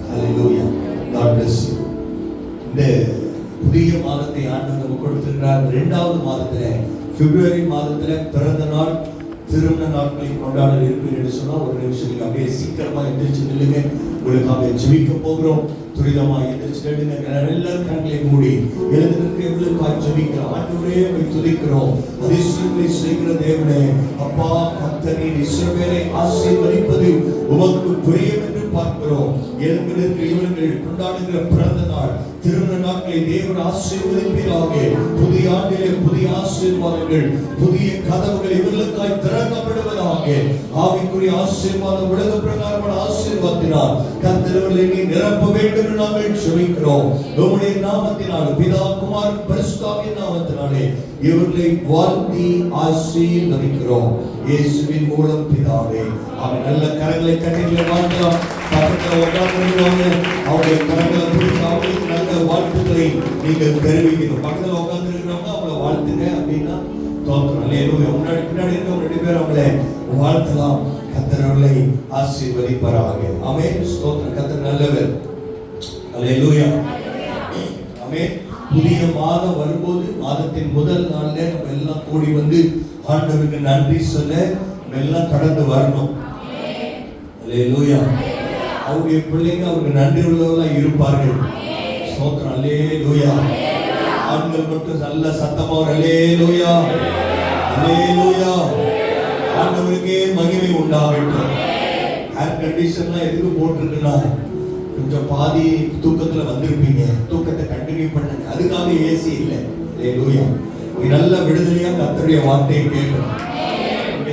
ஹல்லேலூயா. God bless you. இந்த புதிய மாதத்தை ஆண்டவர் நமக்கு கொடுத்திருக்கிறார். 2வது மாதத்துல பிப்ரவரி மாதத்துல பிறந்த நாள் திருமண நாட்களை கொண்டாட இருப்பீர்கள் என்று சொன்னா ஒரு நிமிஷம் நீங்க அப்படியே சீக்கிரமா எந்திரிச்சு நில்லுங்க. உங்களுக்காக ஜெபிக்க போகிறோம். துரிதமா எந்திரிச்சு நில்லுங்க. எல்லாரும் கண்களை மூடி எழுந்திருக்கு எங்களுக்காக ஜெபிக்கிறோம். ஆண்டவரே உம்மை துதிக்கிறோம். அதிசயங்களை செய்கிற தேவனே, அப்பா கர்த்தரின் இஸ்ரவேலை ஆசீர்வதிப்பது உமக்கு பிரியம் என்று பார்க்கிறோம். எழுந்திருக்கு இவர்கள் கொண்டாடுகிற பிறந்த நாள் திருமண நாட்களை தேவன் ஆசீர்வதிப்பீராக. புதிய ஆண்டிலே புதிய ஆசீர்வாதங்கள் புதிய கதவுகள் இவர்களுக்காய் திறக்கப்படுவதாக. ஆவிக்குரிய ஆசீர்வாதம் உலக பிரகாரமான ஆசீர்வாதத்தினால் கர்த்தர்களை நீ நிரப்ப வேண்டும் என்று நாங்கள் ஜெபிக்கிறோம். உம்முடைய நாமத்தினால் பிதா குமாரன் பரிசுத்த ஆவியின் நாமத்தினாலே இவர்களை வாழ்த்தி ஆசீர்வதிக்கிறோம். இயேசுவின் மூலம் பிதாவே ஆமென். நல்ல கரங்களை தட்டி வாழ்த்தலாம். பக்கத்துல உட்கார்ந்திருக்கிறவங்க அவருடைய கரங்களை பிடிச்சு அவங்களுக்கு நல்ல வாழ்த்துக்களை நீங்கள் தெரிவிக்கணும். பக்கத்துல உட்கார்ந்திருக்கிறவங்க அவங்கள வாழ்த்துங்க அப்படின்னா தோற்றணும். அல்லேலூயா. முன்னாடி பின்னாடி இருக்கவங்க 2 பேர் அவங்களை வாழ்த்தலாம். கர்த்தர் அவர்களை ஆசீர்வதிப்பாராக. ஆமென். ஸ்தோத்திரம். கர்த்தர் நல்லவர். அல்லேலூயா. ஆமென். புதிய மாதம் வரும்போது மாதத்தின் முதல் நாள்ல நம்ம எல்லாம் கூடி வந்து ஆண்டவருக்கு நன்றி சொல்ல நம்ம எல்லாம் கடந்து வரணும். அல்லேலூயா. அவருடைய பிள்ளைங்க அவருக்கு நன்றி உள்ளவர்களா இருப்பார்கள். ஸ்தோத்திரம். அல்லேலூயா. ஆண்கள் மட்டும் நல்ல சத்தமா அல்லேலூயா அல்லேலூயா. ஆண்டவருக்கே மகிமை உண்டாகட்டும். ஏர் கண்டிஷன்லாம் எதுக்கு போட்டிருக்குன்னா கொஞ்சம் பாதி தூக்கத்துல வந்திருப்பீங்க. தூக்கத்தை கண்டினியூ பண்ணுங்க. அதுக்காக ஏசி இல்லை. அல்லேலூயா. நீ நல்ல விடுதலையா கர்த்தருடைய வார்த்தையை கேட்கணும்.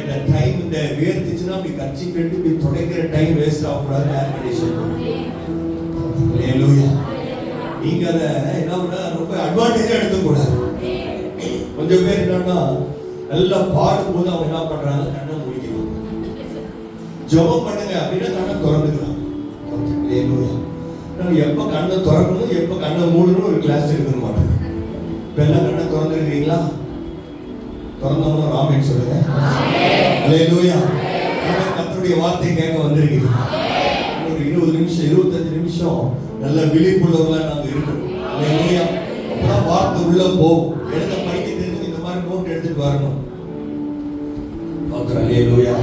இந்த டைம் இந்த வேர்த்துச்சுன்னா அப்படி கட்சி கேட்டு இப்படி தொடங்கிற டைம் வேஸ்ட் ஆகக்கூடாது. Air condition. அல்லேலூயா. நீங்க அதை என்ன ரொம்ப அட்வான்டேஜா எடுத்துக்கூடாது. கொஞ்சம் பேர் என்னன்னா நல்லா பாடும்போது அவங்க என்ன பண்றாங்க, கண்ணை முடிக்கணும். ஜெபம் பண்ணுங்க அப்படின்னா கண்ணை திறந்துக்கலாம். எப்ப கண்ணை திறக்கணும் எப்ப கண்ணை மூடணும் ஒரு கிளாஸ் எடுக்க மாட்டேங்க. இப்ப எல்லாம் கண்ணை திறந்துருக்கீங்களா? திறந்தவங்க ராமேன் சொல்லுங்க. அல்லேலூயா. கர்த்தருடைய வார்த்தை கேட்க வந்திருக்கீங்க. ஒரு 20 நிமிஷம் 25 நிமிஷம் நல்ல விழிப்புள்ளவர்களா நாங்க இருக்கணும். அல்லேலூயா. அப்பதான் வார்த்தை உள்ள போகும். எழுத படிக்க தெரிஞ்சு இந்த மாதிரி நோட் எடுத்துட்டு வரணும். அல்லேலூயா.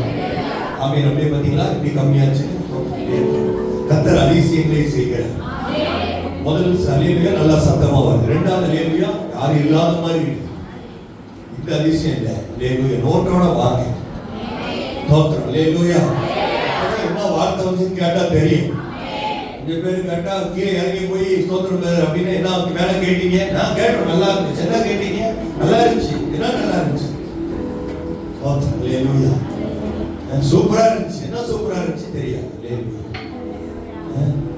ஆமென். அப்படியே பாத்தீங்களா இப்படி கம்மியாச்சு. கர்த்தர் அதிசயங்களை செய்கிறார். முதல் அல்லேலூயா நல்லா சத்தமா வருது. 2வது அல்லேலூயா யாரும் இல்லாத மாதிரி இருக்கு. இந்த அதிசயம் இல்லை. அல்லேலூயா. நோட்டோட வாங்க. ஸ்தோத்திரம். அல்லேலூயா. என்ன வார்த்தை வந்துன்னு கேட்டா தெரியும். கொஞ்சம் பேர் கேட்டா கீழே இறங்கி போய் ஸ்தோத்திரம் அப்படின்னா என்ன மேல கேட்டீங்க? நான் கேட்டோம் நல்லா இருந்துச்சு. என்ன கேட்டீங்க? நல்லா இருந்துச்சு. என்ன நல்லா இருந்துச்சு? ஸ்தோத்திரம். அல்லேலூயா. சூப்பரா இருந்துச்சு. என்ன சூப்பரா இருந்துச்சு தெரியாது. அல்லேலூயா.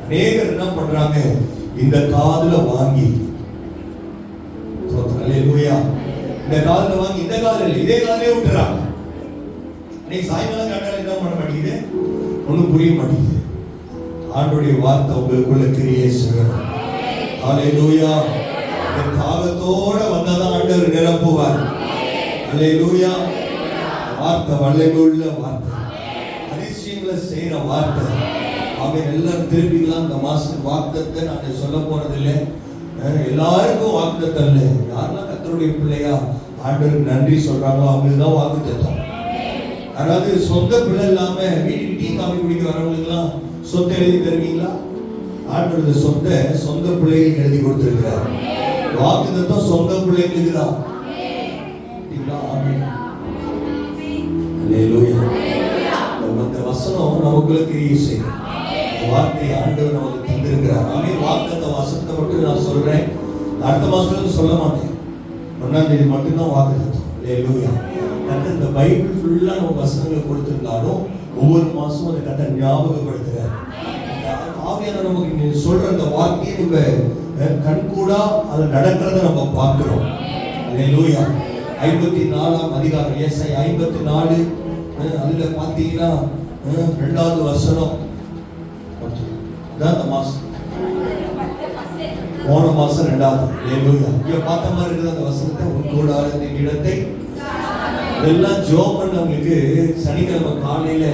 அநேகர் என்ன பண்றாங்க, இந்த காதுல வாங்கி அல்லேலூயா இந்த காதுல வாங்கி இந்த காதுல இதே காதுலயே விட்டுறாங்க. அன்னைக்கு சாயங்காலம் கேட்டாலும் என்ன பண்ண மாட்டேங்குது, ஒன்னும் புரிய மாட்டேங்குது. ஆண்டவருடைய வார்த்தை உங்களுக்குள்ள கிரியை செய்யணும். அல்லேலூயா. இந்த தாகத்தோட வந்தாதான் ஆண்டவர் நிரப்புவார். அல்லேலூயா. வார்த்தை வல்லமையுள்ள வார்த்தை, அதிசயங்களை செய்யற வார்த்தை. ஆமென். எல்லாரும் திருப்பிக்கலாம். இந்த மாசம் வாக்குத்தத்தை நான் சொல்ல போறதில்லை. எல்லாருக்கும் வாக்குத்தத்தம் இல்லை. யாரெல்லாம் கர்த்தருடைய பிள்ளையா ஆண்டவருக்கு நன்றி சொல்றாங்களோ அவங்களுக்கு தான் வாக்குத்தத்தம். அதாவது சொந்த பிள்ளை இல்லாம வீட்டுக்கு டீ காஃபி குடிக்க வரவங்களுக்குலாம் சொத்தை எழுதி தருவீங்களா? ஆண்டவர் சொந்த பிள்ளைகளுக்கு எழுதி கொடுத்திருக்கிறார். வாக்குத்தத்தம் சொந்த பிள்ளைகளுக்கு தான். அந்த வசனம் நமக்குள்ள கிரியை செய்யும். வார்த்தை ஆண்டவர் நமக்கு தந்திருக்கிறார். வாக்குத்த வசனத்தை மட்டும் நான் சொல்றேன், அடுத்த மாசத்துல சொல்ல மாட்டேன். 1ஆம் தேதி மட்டும்தான் வாக்குத்தத்தம். அல்லேலூயா. கர்த்தர் இந்த பைபிள் ஃபுல்லா நம்ம வசனங்களை கொடுத்திருந்தாலும் ஒவ்வொரு மாசமும் அதை கர்த்தர் ஞாபகப்படுத்துறார். ஆவியானவர் நமக்கு சொல்ற அந்த வார்த்தையை நம்ம கண்கூடா அது நடக்கிறத நம்ம பார்க்கிறோம். அல்லேலூயா. 54ஆம் அதிகாரம் ஏசாயா 54 அதுல பாத்தீங்கன்னா 2வது வசனம் அந்த மாசம் போன மாசம் 2வது. அல்லேலூயா. இங்க பார்த்த மாதிரி இருக்குது அந்த வசனத்தை, உன் கூடாரத்தின் இடத்தை இதெல்லாம் ஜோம் பண்ணவங்களுக்கு சனிக்கிழமை காலையில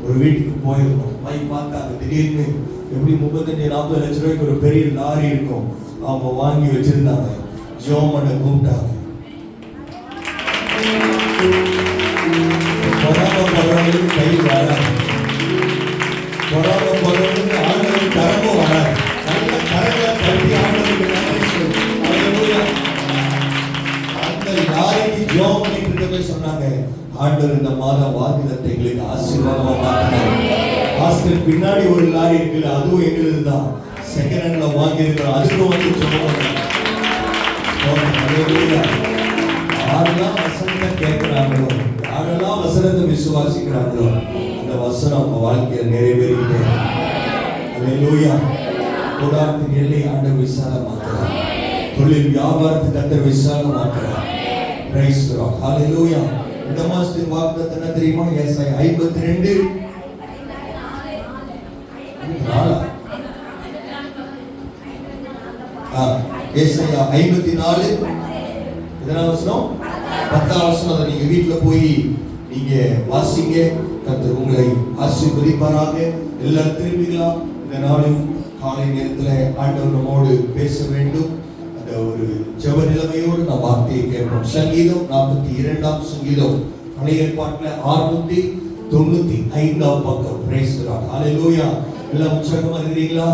ஒரு வீட்டுக்கு போயிருக்கோம். போய் பார்த்தாங்க, திடீர்னு எப்படி 35-40 லட்சம் ரூபாய்க்கு ஒரு பெரிய லாரி இருக்கும், அவங்க வாங்கி வச்சிருந்தாங்க. ஜோம் பண்ண கூப்பிட்டாங்க. பொறாமப்படுறவங்களுக்கு கை வராது, பொறாமப்படுறவங்களுக்கு ஆண்டவருக்கு கரமும் வராது. நல்ல கரங்களை கட்டி ஆண்டவருக்கு நன்றி சொல்லு. அந்த லாரிக்கு ஜோம் பண்ணிட்டு இருக்கவே சொன்னாங்க, ஆண்டவர் இந்த மாதம் வாக்குத்தத்தத்தை எங்களுக்கு ஆசீர்வாதமா மாத்தினார். ஹாஸ்டல் பின்னாடி ஒரு லாரி இருக்குல்ல, அதுவும் எங்களுக்கு தான். செகண்ட் ஹேண்ட்ல வாங்கி இருக்கிறோம், அதுக்கும் வந்து சொல்லுவாங்க. யாரெல்லாம் வசனத்தை கேட்கிறாங்களோ, யாரெல்லாம் வசனத்தை விசுவாசிக்கிறாங்களோ, அந்த வசனம் அவங்க வாழ்க்கையில் நிறைவேறிக்கிட்டே. அல்லேலூயா. கூடாரத்தின் எல்லை ஆண்டவர் விசாலமாக்குறார். தொழில் வியாபாரத்தை கர்த்தர் விசாலமாக்குறார். Price the Lord. ஹalleluya. இந்த மாசத்தின் வாக்குத்தத்தம் என்ன தெரியுமா? ஏசாயா 52 ஏசாயா 54 இதெல்லாம் வசனம் 10ஆம் வசனம். அதை நீங்க வீட்டுல போய் நீங்க வாசிங்க. கர்த்தர் உங்களை ஆசீர்வதிப்பாராக. எல்லாரும் திரும்பிக்கலாம். இந்த நாளின் காலை நேரத்துல ஆண்டவர் நம்மோடு பேச வேண்டும். அந்த ஒரு ஜெப நிலைமையோடு நாம் வார்த்தையை கேட்போம். சங்கீதம் 42ஆம் சங்கீதம், பழைய ஏற்பாட்டுல 695ஆம் பக்கம். Praise the Lord. ஹalleluya. எல்லாம் உற்சாகமா இருக்கீங்களா?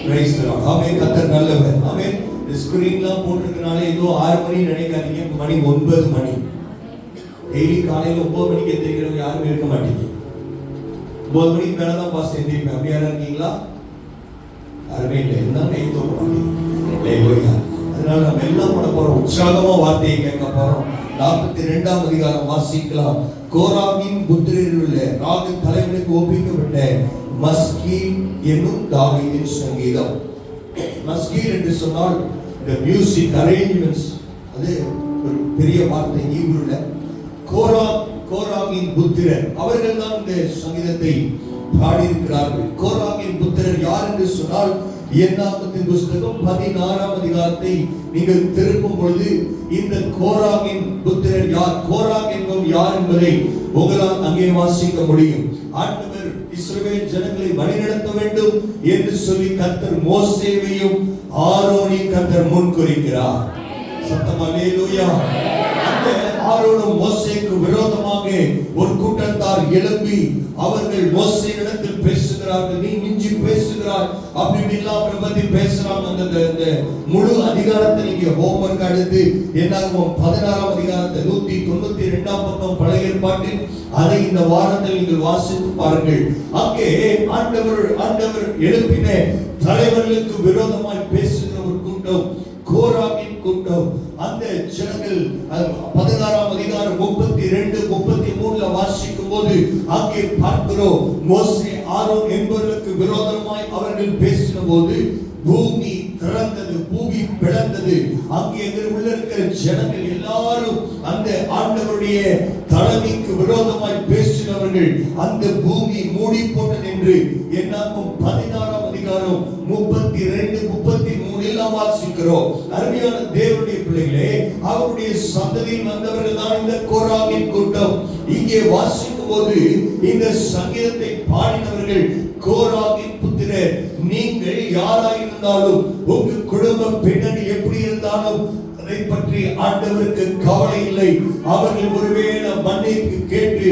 Praise the Lord. ஆமென். கர்த்தர் நல்லவர். ஆமென். ஸ்கிரீன்லாம் போட்டிருக்கனால ஏதோ 6 மணி நினைக்காதீங்க, மணி 9 மணி. டெய்லி காலையில 9 மணிக்கு எந்திரிக்கிறவங்க யாருமே இருக்க மாட்டீங்க. 9 மணிக்கு மேலதான் பாஸ்ட் எந்திரிப்பேன். அப்படி யாரும் இருக்கீங்களா? யாருமே இல்லை. என்ன கை தூக்க மாட்டீங்க. அதனால நம்ம எல்லாம் பண்ண போறோம், உற்சாகமா வார்த்தையை கேட்க போறோம். 42ஆம் அதிகாரம் வாசிக்கலாம். கோராகின் புத்திரரில் உள்ள ராகு தலைவனுக்கு ஒப்பிக்கப்பட்ட மஸ்கீல் என்னும் தாவீதின் சங்கீதம். மஸ்கீல் என்று சொன்னால் the music arrangements, அது ஒரு பெரிய வார்த்தை ஹீப்ருல. கோராகின் புத்திரர் அவர்கள் தான் இந்த சங்கீதத்தை பாடியிருக்கிறார்கள். கோராகின் புத்திரர் யார் என்று சொன்னால், என்னாகமத்தின் புஸ்தகம் 16ஆம் அதிகாரத்தை நீங்கள் திருப்பும் பொழுது இந்த கோராகின் புத்திரர் யார், கோராக் என்பவர் யார் என்பதை உங்களால் அங்கே வாசிக்க முடியும். ஆண்டவர் இஸ்ரவேல் ஜனங்களை வழிநடத்த வேண்டும் என்று சொல்லி கர்த்தர் மோசேவையும் ஆரோனையும் கர்த்தர் முன்குறிக்கிறார். சத்தமா அல்லேலூயா. அந்த ஆரோனும் மோசேக்கு விரோதமாக ஒரு கூட்டத்தார் எழும்பி அவர்கள் மோசேயிடத்தில் பேசுகிறார்கள். நீ மிஞ்சி பேசுகிறாய், அப்படி எல்லாம் அவரை பத்தி பேசுறாங்க. அந்த முழு அதிகாரத்தை நீங்க ஹோம்வொர்க் எடுத்து என்னாகும் 16ஆம் அதிகாரத்தை 192ஆம் பக்கம் பழைய ஏற்பாட்டில் அதை இந்த வாரத்தில் நீங்கள் வாசித்து பாருங்கள். அங்கே ஆண்டவர் எழுப்பின தலைவர்களுக்கு விரோதமாய் பேசுகிற ஒரு கூட்டம், கோராகின் கூட்டம். அந்த ஜனங்கள் 16ஆம் அதிகாரம் 32 33ல வாசிக்கும் போது அங்கே பார்க்கிறோம், மோசே ஆரோன் என்பவர்களுக்கு விரோதமாய் அவர்கள் பேசின போது பூமி திறந்தது, பூமி பிளந்தது. அங்கே உள்ள இருக்கிற ஜனங்கள் எல்லாரும் அந்த ஆண்டவருடைய தலைமைக்கு விரோதமாய் பேசினவர்கள் அந்த பூமி மூடி போட்டது என்று என்னாகும் 16ஆம் அதிகாரம் 32 33 எல்லாம் வாசிக்கிறோம். அருமையான தேவனுடைய பிள்ளைகளே, அவருடைய சந்ததியில் வந்தவர்கள் தான் இந்த கோராகின் கூட்டம். இங்கே வாசிக்கும் போது இந்த சங்கீதத்தை பாடினவர்கள் கோராகின் புத்திரர். நீங்கள் யாராயிருந்தாலும், உங்க குடும்ப பின்னணி எப்படி இருந்தாலும், அதை பற்றி ஆண்டவருக்கு கவலை இல்லை. அவர்கள் ஒருவேளை மன்னிப்பு கேட்டு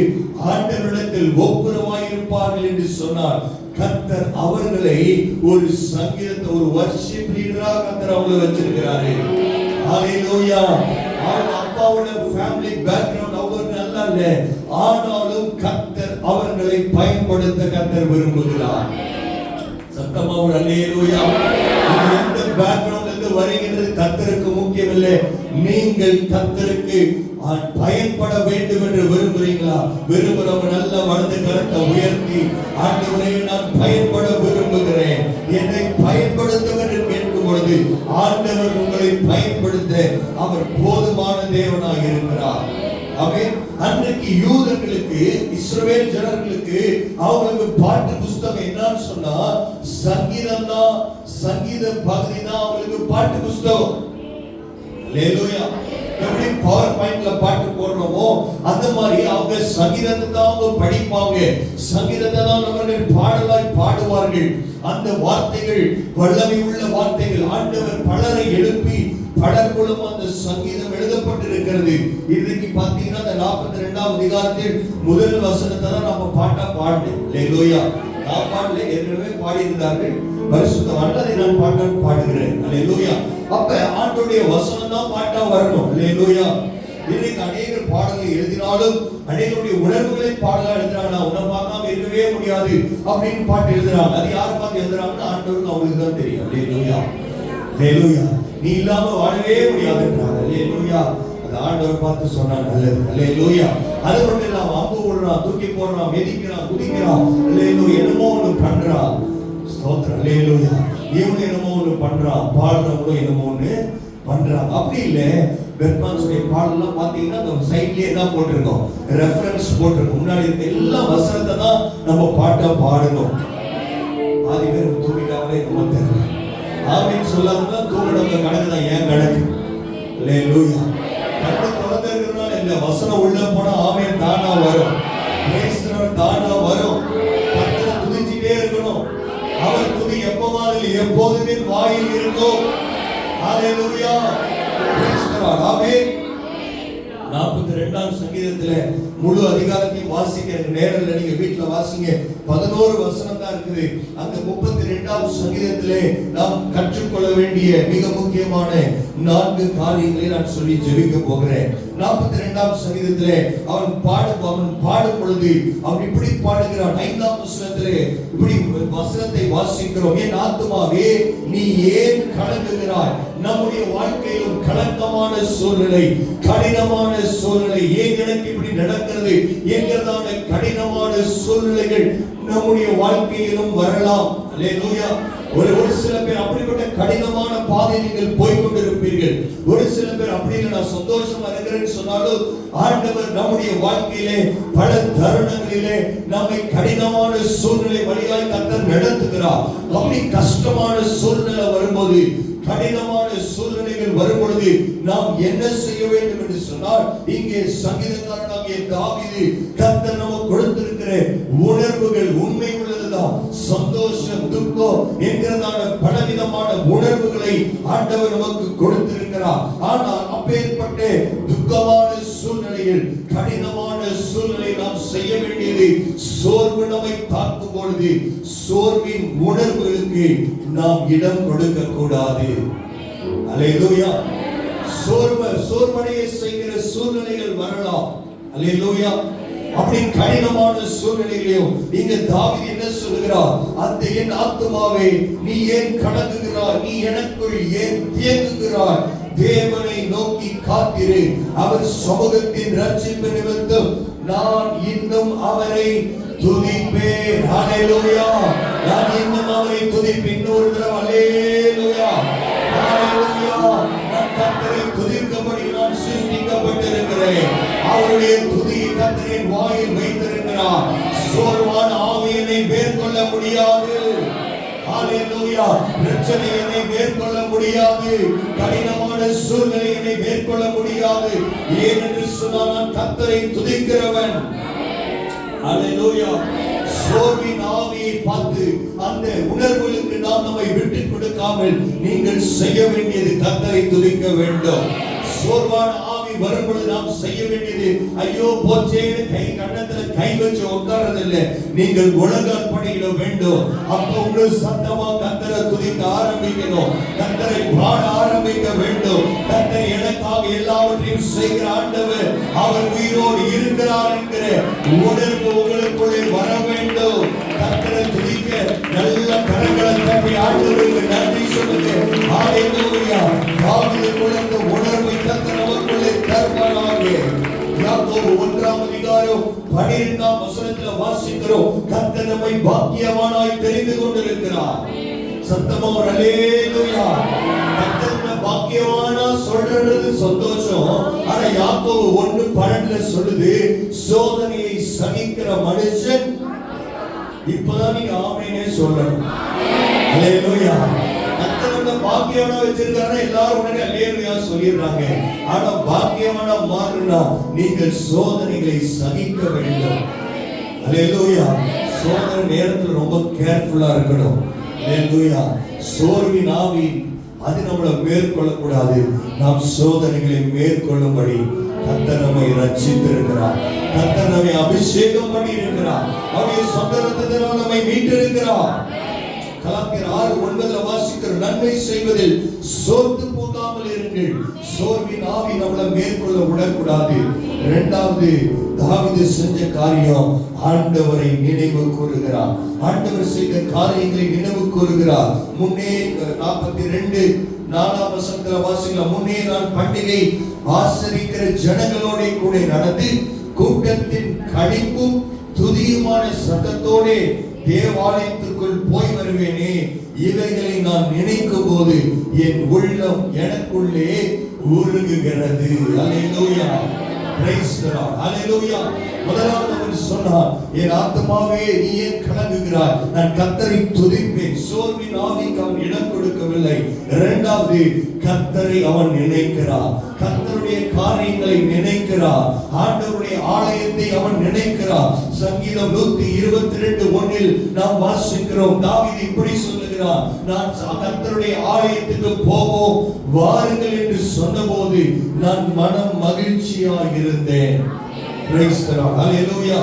ஆண்டவரிடத்தில் ஒப்புரவாயிருப்பார்கள் என்று சொன்னார். கர்த்தர் அவர்களை ஒரு சங்கீதத்தை, ஒரு வர்ஷிப் லீடராக கர்த்தர் அவங்களை வச்சிருக்கிறாரு. ஹalleluya. அவங்க அப்பாவோட ஃபேமிலி பேக்ரவுண்ட் அவர் நல்லா இல்ல, ஆனாலும் கர்த்தர் அவர்களை பயன்படுத்த கர்த்தர் விரும்புகிறார். சத்தமா ஒரு அல்லேலூயா. எந்த பேக்ரவுண்ட்ல இருந்து வருகிறது கர்த்தருக்கு முக்கியமில்லை. நீங்கள் கர்த்தருக்கு பயன்பட வேண்டும் என்று விரும்புறீங்களா? விரும்புறவங்க நல்ல வலது கரத்தை உயர்த்தி, ஆண்டவரே நான் பயன்பட விரும்புகிறேன், என்னை பயன்படுத்தும் என்று கேட்கும் பொழுது ஆண்டவர் உங்களை பயன்படுத்த அவர் போதுமான தேவனாக இருக்கிறார். ஆமென். அன்றைக்கு யூதர்களுக்கு, இஸ்ரவேல் ஜனங்களுக்கு அவங்களுக்கு பாட்டு புஸ்தகம் என்னன்னு சொன்னா சங்கீதம் தான், சங்கீத பகுதி தான் அவங்களுக்கு பாட்டு புஸ்தகம். அல்லேலூயா. எப்படி பவர் பாயிண்ட்ல பாட்டு போடுறோமோ அந்த மாதிரி அவங்க சங்கீதத்தை தான் அவங்க படிப்பாங்க, சங்கீதத்தை தான் அவர்கள் பாடலாய் பாடுவார்கள். அந்த வார்த்தைகள் வல்லமை உள்ள வார்த்தைகள். ஆண்டவர் பலரை எழுப்பி பலர் மூலம் அந்த சங்கீதம் எழுதப்பட்டிருக்கிறது. இன்னைக்கு பாத்தீங்கன்னா அந்த 42ஆம் அதிகாரத்தில் முதல் வசனத்தை தான் நம்ம பாட்டா பாடணும். அல்லேலூயா. நான் பாடல, ஏற்கனவே பாடியிருந்தார்கள். பரிசுத்தவான்கள் அதை நான் பாடுகிறேன். அல்லேலூயா. அப்ப ஆண்டவருடைய வசனம் தான் பாட்டா வரணும். அல்லேலூயா. இன்னைக்கு அநேகர் பாடல்கள் எழுதினாலும் அநேகருடைய உணர்வுகளை பாடலா எழுதுறாங்க. உன்னை பார்க்காம இருக்கவே முடியாது அப்படின்னு பாட்டு எழுதுறாங்க. அது யாரை பார்த்து எழுதுறாங்கன்னு ஆண்டவருக்கு அவங்களுக்கு தான் தெரியும். அல்லேலூயா. அல்லேலூயா. நீ இல்லாம வாழவே முடியாதுன்றாங்க. அல்லேலூயா. அந்த ஆண்டவர் பார்த்து சொன்னா நல்லது. அல்லேலூயா. அது மட்டும் இல்லாம அம்பு விடுறான், தூக்கி போடுறான், மிதிக்கிறான், குதிக்கிறான். அல்லேலூயா. என்னமோ ஒண்ணு பண்றான். ஸ்தோத்திரம். அல்லேலூயா. இவங்க என்னமோ ஒண்ணு பண்றான், பாடுறவங்களும் என்னமோ ஒண்ணு பண்றாங்க. அப்படி இல்ல, பெர்மான்ஸுடைய பாடலாம் பாத்தீங்கன்னா அந்த சைட்லயே தான் போட்டிருக்கோம், ரெஃபரன்ஸ் போட்டிருக்கோம். முன்னாடி இருக்க எல்லா வசனத்தை தான் நம்ம பாட்டா பாடணும். பாதி பேர் தூங்கிட்டாங்களே நம்ம தெரியல. ஆமீன் சொல்லாம தூங்கினவங்க கணக்கு தான் ஏன் கணக்கு. அல்லேலூயா. கண்ணு திறந்திருக்கிறதுனால இந்த வசனம் உள்ள போனா ஆமீன் தானா வரும், பேசுறவர் தானா வரும். கர்த்தரை துதிச்சிட்டே இருக்கணும். அவர் துதி எப்பவாது எப்போதுமே வாயில் இருக்கும். ஹalleluya. praise the Lord. ஆமென். 42ஆம் சங்கீதத்திலே முழு அதிகாரத்தையும் வாசிக்க நேரம் இல்லை, நீங்க வீட்டுல வாசிங்க. 11 வசனம் தான் இருக்குது. அந்த 32ஆம் சங்கீதத்திலே நாம் கற்றுக்கொள்ள வேண்டிய மிக முக்கியமான 4 காரியங்களை நான் சொல்லி ஜெபிக்க போகிறேன். 42ஆம் சங்கீதத்திலே அவன் பாடும் பொழுது அவன் இப்படி பாடுகிறான். 5ஆம் வசனத்திலே இப்படி வசனத்தை வாசிக்கிறோம். என் ஆத்துமாவே நீ ஏன் கலங்குகிறாய்? நம்முடைய வாழ்க்கையிலும் கலக்கமான சூழ்நிலை, கடினமான சூழ்நிலை, ஏன் எனக்கு இப்படி நடக்கிறது என்கிறதான கடினமான சூழ்நிலைகள் நம்முடைய வாழ்க்கையிலும் வரலாம். அல்லேலூயா. ஒரு சில பேர் அப்படிப்பட்ட கடினமான பாதை நீங்கள் போய்கொண்டிருப்பீர்கள். ஒரு சில பேர் அப்படி இல்லை, நான் சந்தோஷமா இருக்கிறேன்னு சொன்னாலும் ஆண்டவர் நம்முடைய வாழ்க்கையிலே பல தருணங்களிலே நம்மை கடினமான சூழ்நிலை வழியாய் கர்த்தர் நடத்துகிறார். அப்படி கஷ்டமான சூழ்நிலை வரும்போது, கடினமான சூழ்நிலைகள் வரும்பொழுது நாம் என்ன செய்ய வேண்டும் என்று சொன்னால், இங்கே சங்கீதக்காரனாகிய தாவீது கர்த்தர் நமக்கு கொடுத்திருக்கிற உணர்வுகள் உண்மை உள்ளதுதான். சந்தோஷம், துக்கம் என்கிறதான பலவிதமான உணர்வுகளை ஆண்டவர் நமக்கு கொடுத்திருக்கிறார். ஆனால் அப்பேற்பட்ட துக்கமான சூழ்நிலையில், கடினமான சூழ்நிலை நாம் செய்ய வேண்டியது, சோர்வு நம்மை தாக்கும் பொழுது சோர்வின் உணர்வுகளுக்கு நாம் இடம் கொடுக்க கூடாது. அல்லேலூயா. சோர்வடைய செய்கிற சூழ்நிலைகள் வரலாம். அல்லேலூயா. அப்படி கடினமான சூழ்நிலையிலும் இங்க தாவீது என்ன சொல்கிறார்? அந்த என் ஆத்துமாவே நீ ஏன் கலங்குகிறாய்? நீ எனக்குள் ஏன் தேங்குகிறாய்? தேவனை நோக்கி காத்திரு, அவர் சமூகத்தின் ரட்சிப்பு நிமித்தம் நான் இன்னும் அவரை துதிப்பேன். ஹalleluya. நான் இன்னும் அவரை துதிப்பேன். இன்னொரு தடவை அல்லேலூயா. ஹalleluya. நான் கர்த்தரை துதிக்கும்படி நான் சிருஷ்டிக்கப்பட்டிருக்கிறேன். அவருடைய துதியை கர்த்தரின் வாயில் வைத்திருக்கிறார். சோர்வான ஆவியை மேற்கொள்ள முடியாது. ஹalleluya. பிரச்சனையை மேற்கொள்ள முடியாது. கடினமான சூழ்நிலையை மேற்கொள்ள முடியாது. ஏனென்று சொன்னால் நான் கர்த்தரை துதிக்கிறவன். ஹalleluya. சோர்வின் ஆவியை பார்த்து அந்த உணர்வுகளுக்கு நாம் நம்மை விட்டு கொடுக்காமல் நீங்கள் செய்ய வேண்டியது கர்த்தரை துதிக்க வேண்டும். சோர்வான ஆவி வரும்பொழுது நாம் செய்ய வேண்டியது ஐயோ போச்சேன்னு கை கண்ணத்துல கை வச்சு உட்கார்றதில்லை. நீங்கள் முழங்கால் படியிட வேண்டும். அப்ப உங்களுக்கு சத்தமா கர்த்தரை துதிக்க ஆரம்பிக்கணும். கர்த்தரை பாட ஆரம்பிக்க வேண்டும். கர்த்தர் எனக்காக எல்லாவற்றையும் செய்கிற ஆண்டவர், அவர் உயிரோடு இருக்கிறார் என்கிற உணர்வு உங்களுக்குள்ளே வர வேண்டும். கர்த்தரை துதிக்க நல்ல கரங்களை தட்டி ஆண்டவருக்கு நன்றி சொல்லுங்க. ஹalleluya. தாவீதுக்குள்ள இந்த உணர்வை கர்த்தர் நமக்குள்ளே தருவாராக. யாக்கோபு 1ஆம் அதிகாரம் 12ஆம் வசனத்துல வாசிக்கிறோம். கர்த்தர் நம்மை பாக்கியவானாய் தெரிந்து கொண்டிருக்கிறார். சத்தமா ஒரு ஹalleluya. கர்த்தர் பாக்கியவானா சொல்றது சந்தோஷம். ஆனா யாக்கோபு 1:12 சொல்லுது, சோதனையை சகிக்கிற மனுஷன். இப்பதான் நீங்க ஆமெனே சொல்லணும். ஹalleluya. பாக்கியவனா வச்சிருக்காருன்னா எல்லாரும் உடனே அல்லேலூயா சொல்லிடுறாங்க. ஆனா பாக்கியவனா மாறணும்னா நீங்கள் சோதனைகளை சகிக்க வேண்டும். அல்லேலூயா. சோதனை நேரத்துல ரொம்ப கேர்ஃபுல்லா இருக்கணும். அல்லேலூயா. சோர்வின் ஆவி அது நம்மளை மேற்கொள்ளக்கூடாது. நாம் சோதனைகளை மேற்கொள்ளும்படி கர்த்தர் நம்மை ரட்சித்திருக்கிறார். கர்த்தர் நம்மை அபிஷேகம் பண்ணி இருக்கிறார். அவருடைய சொந்த ரத்தத்தினால் நம்மை மீட்டிருக்கிறார். கலாத்தியர் 6:9 வாசிக்கிற நன்மை செய்வதில் சோர்ந்து போகாமல் இருங்கள். சோர்வின் ஆவி நம்மளை மேற்கொள்ள விடக்கூடாது. இரண்டாவது தாவீது செஞ்ச காரியம், ஆண்டவரை நினைவு கூறுகிறார். ஆண்டவர் செய்த காரியங்களை நினைவு கூறுகிறார். முன்னே 42:4 வசனத்துல வாசிக்கலாம். முன்னே நான் பண்டிகை ஆசரிக்கிற ஜனங்களோட கூட நடந்து கூட்டத்தின் களிப்பும் துதியுமான சத்தத்தோட தேவாலயத்திற்குள் போய் வருவேனே. இவைகளை நான் நினைக்கும் போது என் உள்ளம் எனக்குள்ளே உருகுகிறது. அல்லேலூயா. Price the Lord. அல்லேலூயா. முதலாவது அவர் சொன்னார், என் ஆத்துமாவே நீ ஏன் கலங்குகிறாய், நான் கர்த்தரை துதிப்பேன். சோர்வின் ஆவிக்கு அவன் இடம் கொடுக்கவில்லை. இரண்டாவது, கர்த்தரை அவன் நினைக்கிறார். கர்த்தருடைய காரியங்களை நினைக்கிறார். ஆண்டவருடைய ஆலயத்தை அவன் நினைக்கிறார். சங்கீதம் 122:1 நாம் வாசிக்கிறோம். தாவீது இப்படி சொல்லுகிறார், நான் கர்த்தருடைய ஆலயத்துக்கு போவோம் வாருங்கள் என்று சொன்னபோது நான் மனம் மகிழ்ச்சியாக இருந்தேன். Praise the Lord. ஹalleluya.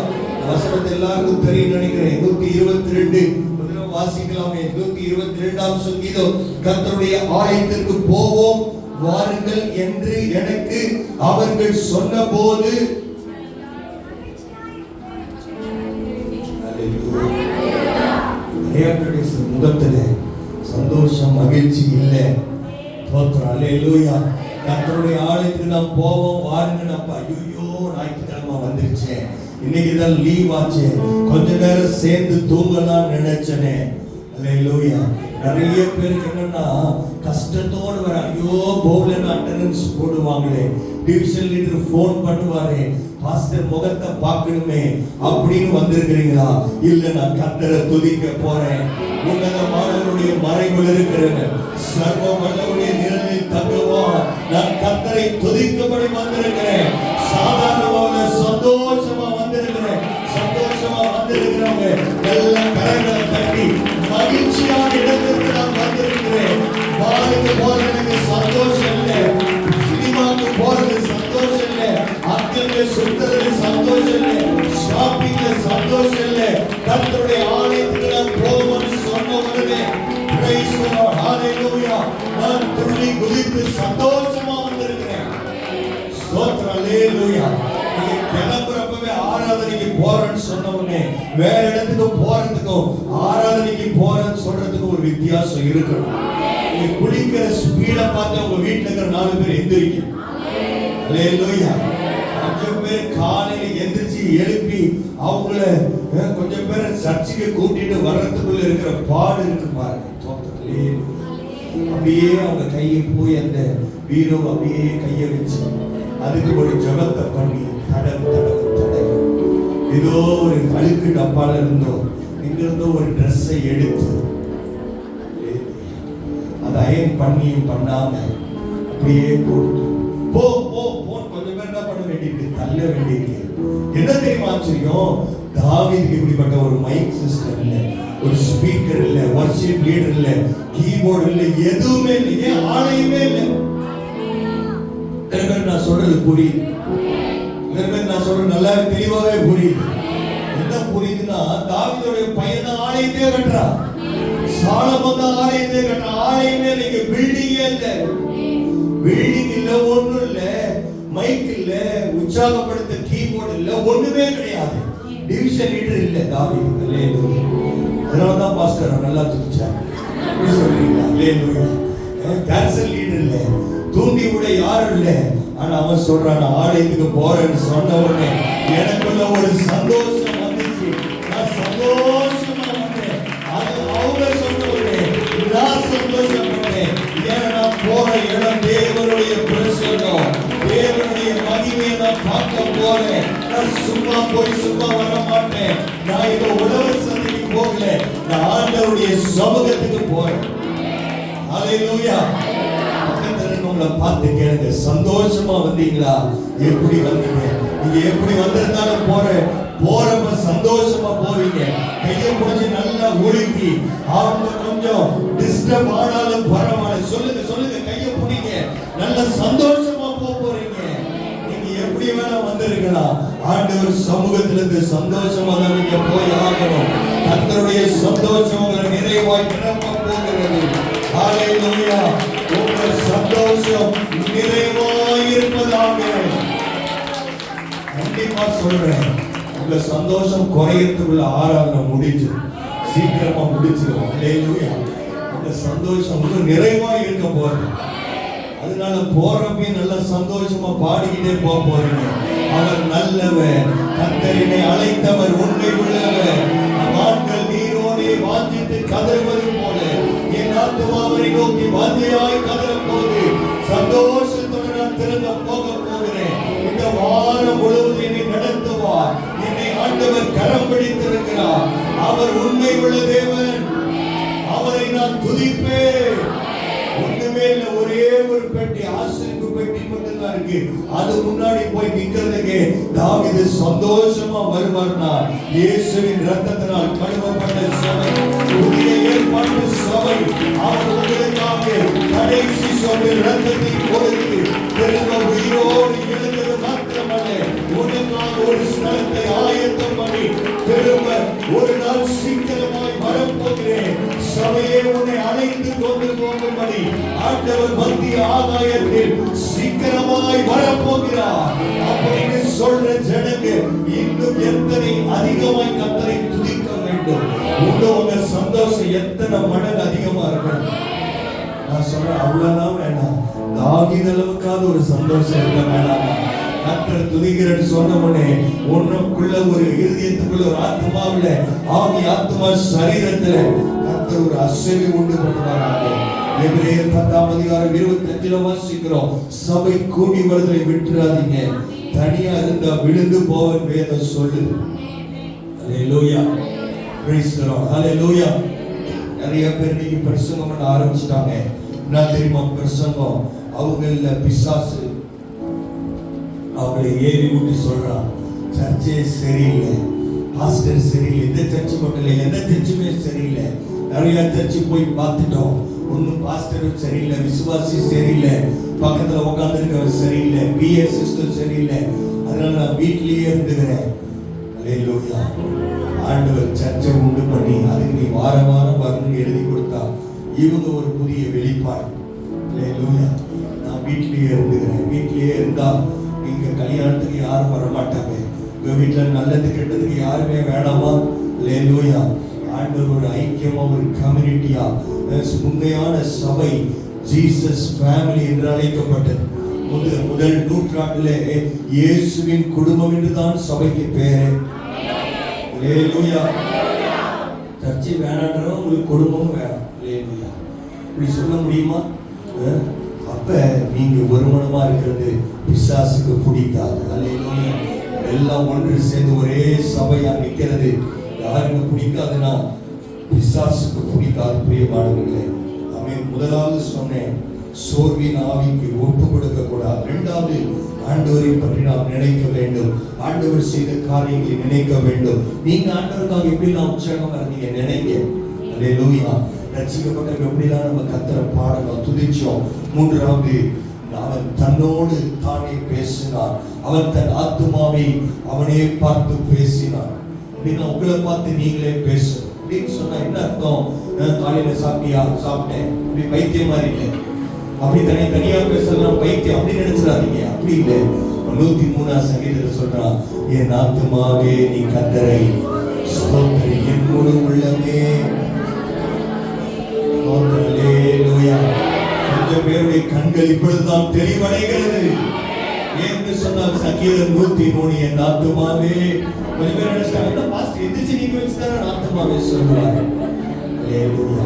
வசனத்தை எல்லாருக்கும் தெரியும் நினைக்கிறேன். 122 முதல்ல வாசிக்கலாமே. 122ஆம் சங்கீதம், கர்த்தருடைய ஆலயத்திற்கு போவோம் வாருங்கள் என்று எனக்கு அவர்கள் சொன்னபோது. முகத்திலே சந்தோஷம் மகிழ்ச்சி இல்லை. அல்லேலூயா. கர்த்தருடைய ஆலயத்துக்கு நாம் போவோம் வாருங்க. அப்பா ஐயோ ஞாயிற்றுக்கிழமை வந்துருச்சு, இன்னைக்கு தான் லீவ் ஆச்சு, கொஞ்ச நேரம் சேர்ந்து தூங்கலாம் நினைச்சனே. அல்லேலூயா. நிறைய பேருக்கு என்னன்னா கஷ்டத்தோடு வர, ஐயோ போகலன்னு அட்டெண்டன்ஸ் போடுவாங்களே, டிவிஷன் லீடர் போன் பண்ணுவாரே, பாஸ்டர் முகத்தை பார்க்கணுமே அப்படின்னு வந்திருக்கிறீங்களா? இல்ல நான் கர்த்தரை துதிக்க போறேன். உன்னதமானவருடைய மறைவில் இருக்கிறேன், சர்வ வல்லவருடைய நிழலில் தங்குவோம். நான் கர்த்தரை துதிக்கும்படி வந்திருக்கிறேன். சாதாரணமாக சந்தோஷமா வந்திருக்கிறேன். சந்தோஷமா வந்திருக்கிறவங்க எல்லா கரங்களை தட்டி மகிழ்ச்சியான இடத்திற்கு நான் வந்திருக்கிறேன். பாலுக்கு போறது எனக்கு சந்தோஷம் இல்லை, சினிமாவுக்கு போறது சந்தோஷம் இல்லை, அங்கங்க சுத்துறது சந்தோஷம் இல்லை, ஷாப்பிங்ல சந்தோஷம் இல்லை. கர்த்தருடைய ஆலயத்துக்கு நான் போவோம்னு சொன்ன உடனே பிரைஸ் தி லார்ட். ஹalleluya. நான் துள்ளி குதித்து சந்தோஷமா வந்திருக்கிறேன். ஸ்தோத்திரம். ஹalleluya. நீங்க கிளம்புறப்பவே ஆராதனைக்கு போறேன்னு சொன்ன உடனே வேற இடத்துக்கு போறதுக்கும் ஆராதனைக்கு போறேன்னு சொல்றதுக்கு ஒரு வித்தியாசம் இருக்கணும். நீங்க குளிக்கிற ஸ்பீடை பார்த்து உங்க வீட்டுல இருக்கிற 4 பேர் எந்திரிக்கும். அல்லேலூயா. கொஞ்சம் பேர் காலையில எந்திரிச்சு எழுப்பி அவங்கள கொஞ்சம் பேரை சர்ச்சுக்கு கூட்டிட்டு வர்றதுக்குள்ள இருக்கிற பாடு இருக்கு பாருங்க. அப்படியே அவங்க கையை போய் அந்த பீரோ அப்படியே கையை வச்சு அதுக்கு ஒரு ஜபத்தை பண்ணி தடவு தடவு தடவு ஏதோ ஒரு அழுக்கு டப்பால இருந்தோ இங்கிருந்தோ ஒரு ட்ரெஸ்ஸை எடுத்து அதை அயன் பண்ணியும் பண்ணாம அப்படியே போட்டு போ போ போ கொஞ்சம் பேர் என்ன பண்ண வேண்டியிருக்கு, தள்ள வேண்டியிருக்கு. என்ன தெரியுமா ஆச்சரியம்? தாவீதுக்கு இப்படிப்பட்ட ஒரு மைக் சிஸ்டம் இல்ல, ஒரு ஸ்பீக்கர் இல்ல, வர்ஷிப் லீடர் இல்ல, கீபோர்டு இல்ல, எதுவுமே இல்லை, ஏன் ஆலயமே இல்லை. நான் சொல்றது புரியுது, நான் சொல்றது நல்லா தெளிவாவே புரியுது. என்ன புரியுதுன்னா, தாவீதுடைய பையன் தான் ஆலயத்தையே கட்டுறான், சாலமோன் தான் ஆலயத்தையே கட்டுறான். ஆலயமே நீங்க பில்டிங்கே இல்ல, பில்டிங் இல்ல, ஒண்ணும் இல்ல, மைக் இல்ல, உற்சாகப்படுத்த கீபோர்டு இல்ல, ஒண்ணுமே கிடையாது. டிவிஷன் லீடர் இல்ல தாவீது. அல்லேலூயா. அதனாலதான் பாஸ்டர் நல்லா துதிச்சார். எப்படி சொல்றீங்க? அல்லேலூயா. கேன்சல் லீடர் இல்ல, தூண்டி விட யாரும் இல்ல. ஆனா அவன் சொல்றான், ஆலயத்துக்கு போறேன்னு சொன்ன உடனே எனக்குள்ள ஒரு சந்தோஷம் வந்துச்சு. நான் சந்தோஷமா வந்தேன். அது அவங்க சொன்ன உடனே நான் சந்தோஷப்பட்டேன். ஏன்னா நான் போற இடம் தேவனுடைய பிரசன்னம், தேவனுடைய மகிமையை நான் பார்க்க போறேன். நான் சும்மா போய் சும்மா வர மாட்டேன். நான் இந்த உலக சந்தைக்கு போகல, நான் ஆண்டவருடைய சமூகத்துக்கு போறேன். ஹல்லேலூயா. உங்களை பார்த்து கேளுங்க, சந்தோஷமா வந்தீங்களா? எப்படி வந்தீங்க? நீங்க எப்படி வந்திருந்தாலும் போறப்ப சந்தோஷமா போவீங்க. கையை பிடிச்சி நல்லா ஒழுங்கி, அவங்க கொஞ்சம் டிஸ்டர்ப் ஆனாலும் பரவாயில்ல, சொல்லுங்க சொல்லுங்க, கையை பிடிங்க, நல்ல சந்தோஷமா போறீங்க. நீங்க எப்படி வேணா வந்திருக்கலாம், ஆண்டவர் சமூகத்திலிருந்து சந்தோஷமா தான் நீங்க போய் ஆகணும். கர்த்தருடைய சந்தோஷம் உங்களை நிறைவாய் நிரப்ப போகிறது. ஹல்லேலூயா. உங்கள் சந்தோஷம் நிறைவாய் இருப்பதாக. கண்டிப்பா சொல்றேன், உங்க சந்தோஷம் குறையத்துக்குள்ள ஆராதனை முடிஞ்சு சீக்கிரமா முடிச்சிடும். அல்லேலூயா. உங்க சந்தோஷம் நிறைவாய் இருக்க போறது. அதனால போறப்ப நல்ல சந்தோஷமா பாடிக்கிட்டே போறீங்க. அவர் நல்லவர், கர்த்தரினை அழைத்தவர் உண்மை உள்ளவர். ஆண்கள் நீரோடே வாஞ்சித்து கதறுவது போல என் ஆத்துமாவை நோக்கி வாஞ்சையாய் கதறப் போது சந்தோஷத்துடன் நான் திரும்ப போக போகிறேன். இந்த வாரம் முழுவதும் என்னை நடத்துவார். என்னை ஆண்டவர் கரம் பிடித்திருக்கிறார். அவர் உண்மை உள்ள தேவன். அவரை நான் துதிப்பேன். ஒண்ணுமே இல்ல, ஒரே ஒரு பெட்டி, ஆசரிப்பு பெட்டி மட்டும்தான் இருக்கு. அது முன்னாடி போய் நிக்கிறதுக்கு தாவீது சந்தோஷமா வருவார்னா, இயேசுவின் இரத்தத்தினால் கழுவப்பட்ட சபை, புதிய ஏற்பாட்டு சபை, அவர் உங்களுக்காக கடைசி சொட்டு இரத்தத்தை கொடுத்து திரும்ப உயிரோடு எழுந்தது மாத்திரமல்ல, உனக்காக ஒரு ஸ்தலத்தை ஆயத்தம் பண்ணி திரும்ப ஒரு நாள் சீக்கிரமாய் வரப்போகிறேன். சபையே உன்னை அழைத்து கொண்டு போகும்படி ஆண்டவர் மத்திய ஆகாயத்தில் சீக்கிரமாய் வரப்போகிறார் அப்படின்னு சொல்ற ஜனங்க இன்னும் எத்தனை அதிகமாய் கர்த்தரை துதிக்க வேண்டும். உங்க சந்தோஷம் எத்தனை மடங்கு அதிகமா இருக்கணும். நான் சொல்றேன், அவ்வளவுதான் வேண்டாம், தாவீது அளவுக்காவது ஒரு சந்தோஷம் இருக்க வேண்டாம். கர்த்தரை துதிக்கிறேன்னு சொன்ன உடனே உனக்குள்ள ஒரு இருதயத்துக்குள்ள ஒரு ஆத்மாவில ஆவி ஆத்மா சரீரத்துல கர்த்தர் ஒரு அசைவை உண்டு பண்ணுவாங்க. எபிரேயர் 10:25 வாசிக்கிறோம், சபை கூடி வருதலை விட்டுறாதீங்க, தனியா இருந்தா விழுந்து போவன் வேதம் சொல்லுது. Hallelujah. Praise the lord. Hallelujah. நிறைய பேர் இன்னைக்கு பிரசங்கம் பண்ண ஆரம்பிச்சிட்டாங்க. என்ன தெரியுமா பிரசங்கம்? அவங்கள பிசாசு அவங்களை ஏறி விட்டு சொல்றான், சர்ச்சே சரியில்லை, பாஸ்டர் சரியில்லை, இந்த சர்ச்சு மட்டும் இல்லை, எந்த சர்ச்சுமே சரியில்லை. நிறைய சர்ச்சு போய் பார்த்துட்டோம், ஒன்னும் பாஸ்டரும் சரியில்லை, விசுவாசி சரியில்லை, பக்கத்துல உட்கார்ந்துருக்கவர் சரியில்லை, பிஏ சிஸ்டர் சரியில்லை, அதனால நான் வீட்டிலேயே இருந்துக்கிறேன். அல்லேலூயா. ஆண்டவர் சர்ச்சை உண்டு பண்ணி அதுக்கு நீ வார வாரம் வரணும்னு எழுதி கொடுத்தா இவங்க ஒரு புதிய வெளிப்பாடு. அல்லேலூயா. நான் வீட்டிலேயே இருந்துக்கிறேன். வீட்டிலேயே இருந்தா நீங்க கல்யாணத்துக்கு யாரும் வர மாட்டாங்க, உங்க வீட்டுல நல்லது கெட்டதுக்கு யாருமே வேணாமா? அல்லேலூயா. ஆண்டவர் ஒரு ஐக்கியமா ஒரு கம்யூனிட்டியா உண்மையான சபை ஜீசஸ் ஃபேமிலி என்று அழைக்கப்பட்டது. முதல் நூற்றாண்டிலே இயேசுவின் குடும்பம் என்றுதான் சபைக்கு பேரு. அல்லேலூயா. சர்ச்சை வேணான்றவங்க உங்களுக்கு குடும்பமும் வேணாம். அல்லேலூயா. இப்படி சொல்ல முடியுமா? அப்ப நீங்க ஒருமனமா இருக்கிறது பிசாசுக்கு பிடிக்காது. அல்லேலூயா. எல்லாம் ஒன்று சேர்ந்து ஒரே சபையா நிக்கிறது யாருக்கு பிடிக்காதுன்னா பிசாசுக்கு பிடிக்காது. பிரியமானவர்களே, ஆமென். முதலாவது சொன்னேன், சோர்வின் ஆவிக்கு ஒப்பு கொடுக்க கூடாது. இரண்டாவது, ஆண்டவரை பற்றி நாம் நினைக்க வேண்டும். ஆண்டவர் செய்த காரியங்களை நினைக்க வேண்டும். நீங்க ஆண்டவருக்காக எப்படி நான் உற்சாகமா இருந்தீங்க நினைங்க. அல்லேலூயா. ரட்சிக்கப்பட்ட எப்படிலாம் நம்ம கர்த்தரை பாடணும், துதிச்சோம். மூன்றாவது, அவன் தன்னோடு தானே பேசினான். அவன் தன் ஆத்துமாவை அவனே பார்த்து பேசினான். அப்படின்னா உங்களை பார்த்து நீங்களே பேசணும் அப்படின்னு சொன்னா என்ன அர்த்தம்? காலையில சாப்பிட்டியா? சாப்பிட்டேன். அப்படி பைத்தியம் மாதிரி இல்லை. அப்படி தனியா பேசலாம் பைத்தியம் அப்படி நினைச்சிடாதீங்க. அப்படி இல்லை. 103ஆம் சங்கீதத்தில் சொல்றான், என் ஆத்துமாவே நீ கர்த்தரை ஸ்தோத்திரி, என் முழு உள்ளமே. அல்லேலூயா. கொஞ்சம் பேருடைய கண்கள் இப்பொழுதுதான் தெளிவடைகிறது. ஏன்னு சொன்னால் சங்கீதம் 103, என் ஆத்துமாவே. கொஞ்சம் பேர் நினைச்சாங்க பாஸ்டர் எந்திரிச்சு நீங்க வச்சுதான் ஆத்துமாவே சொல்றாரு. அல்லேலூயா.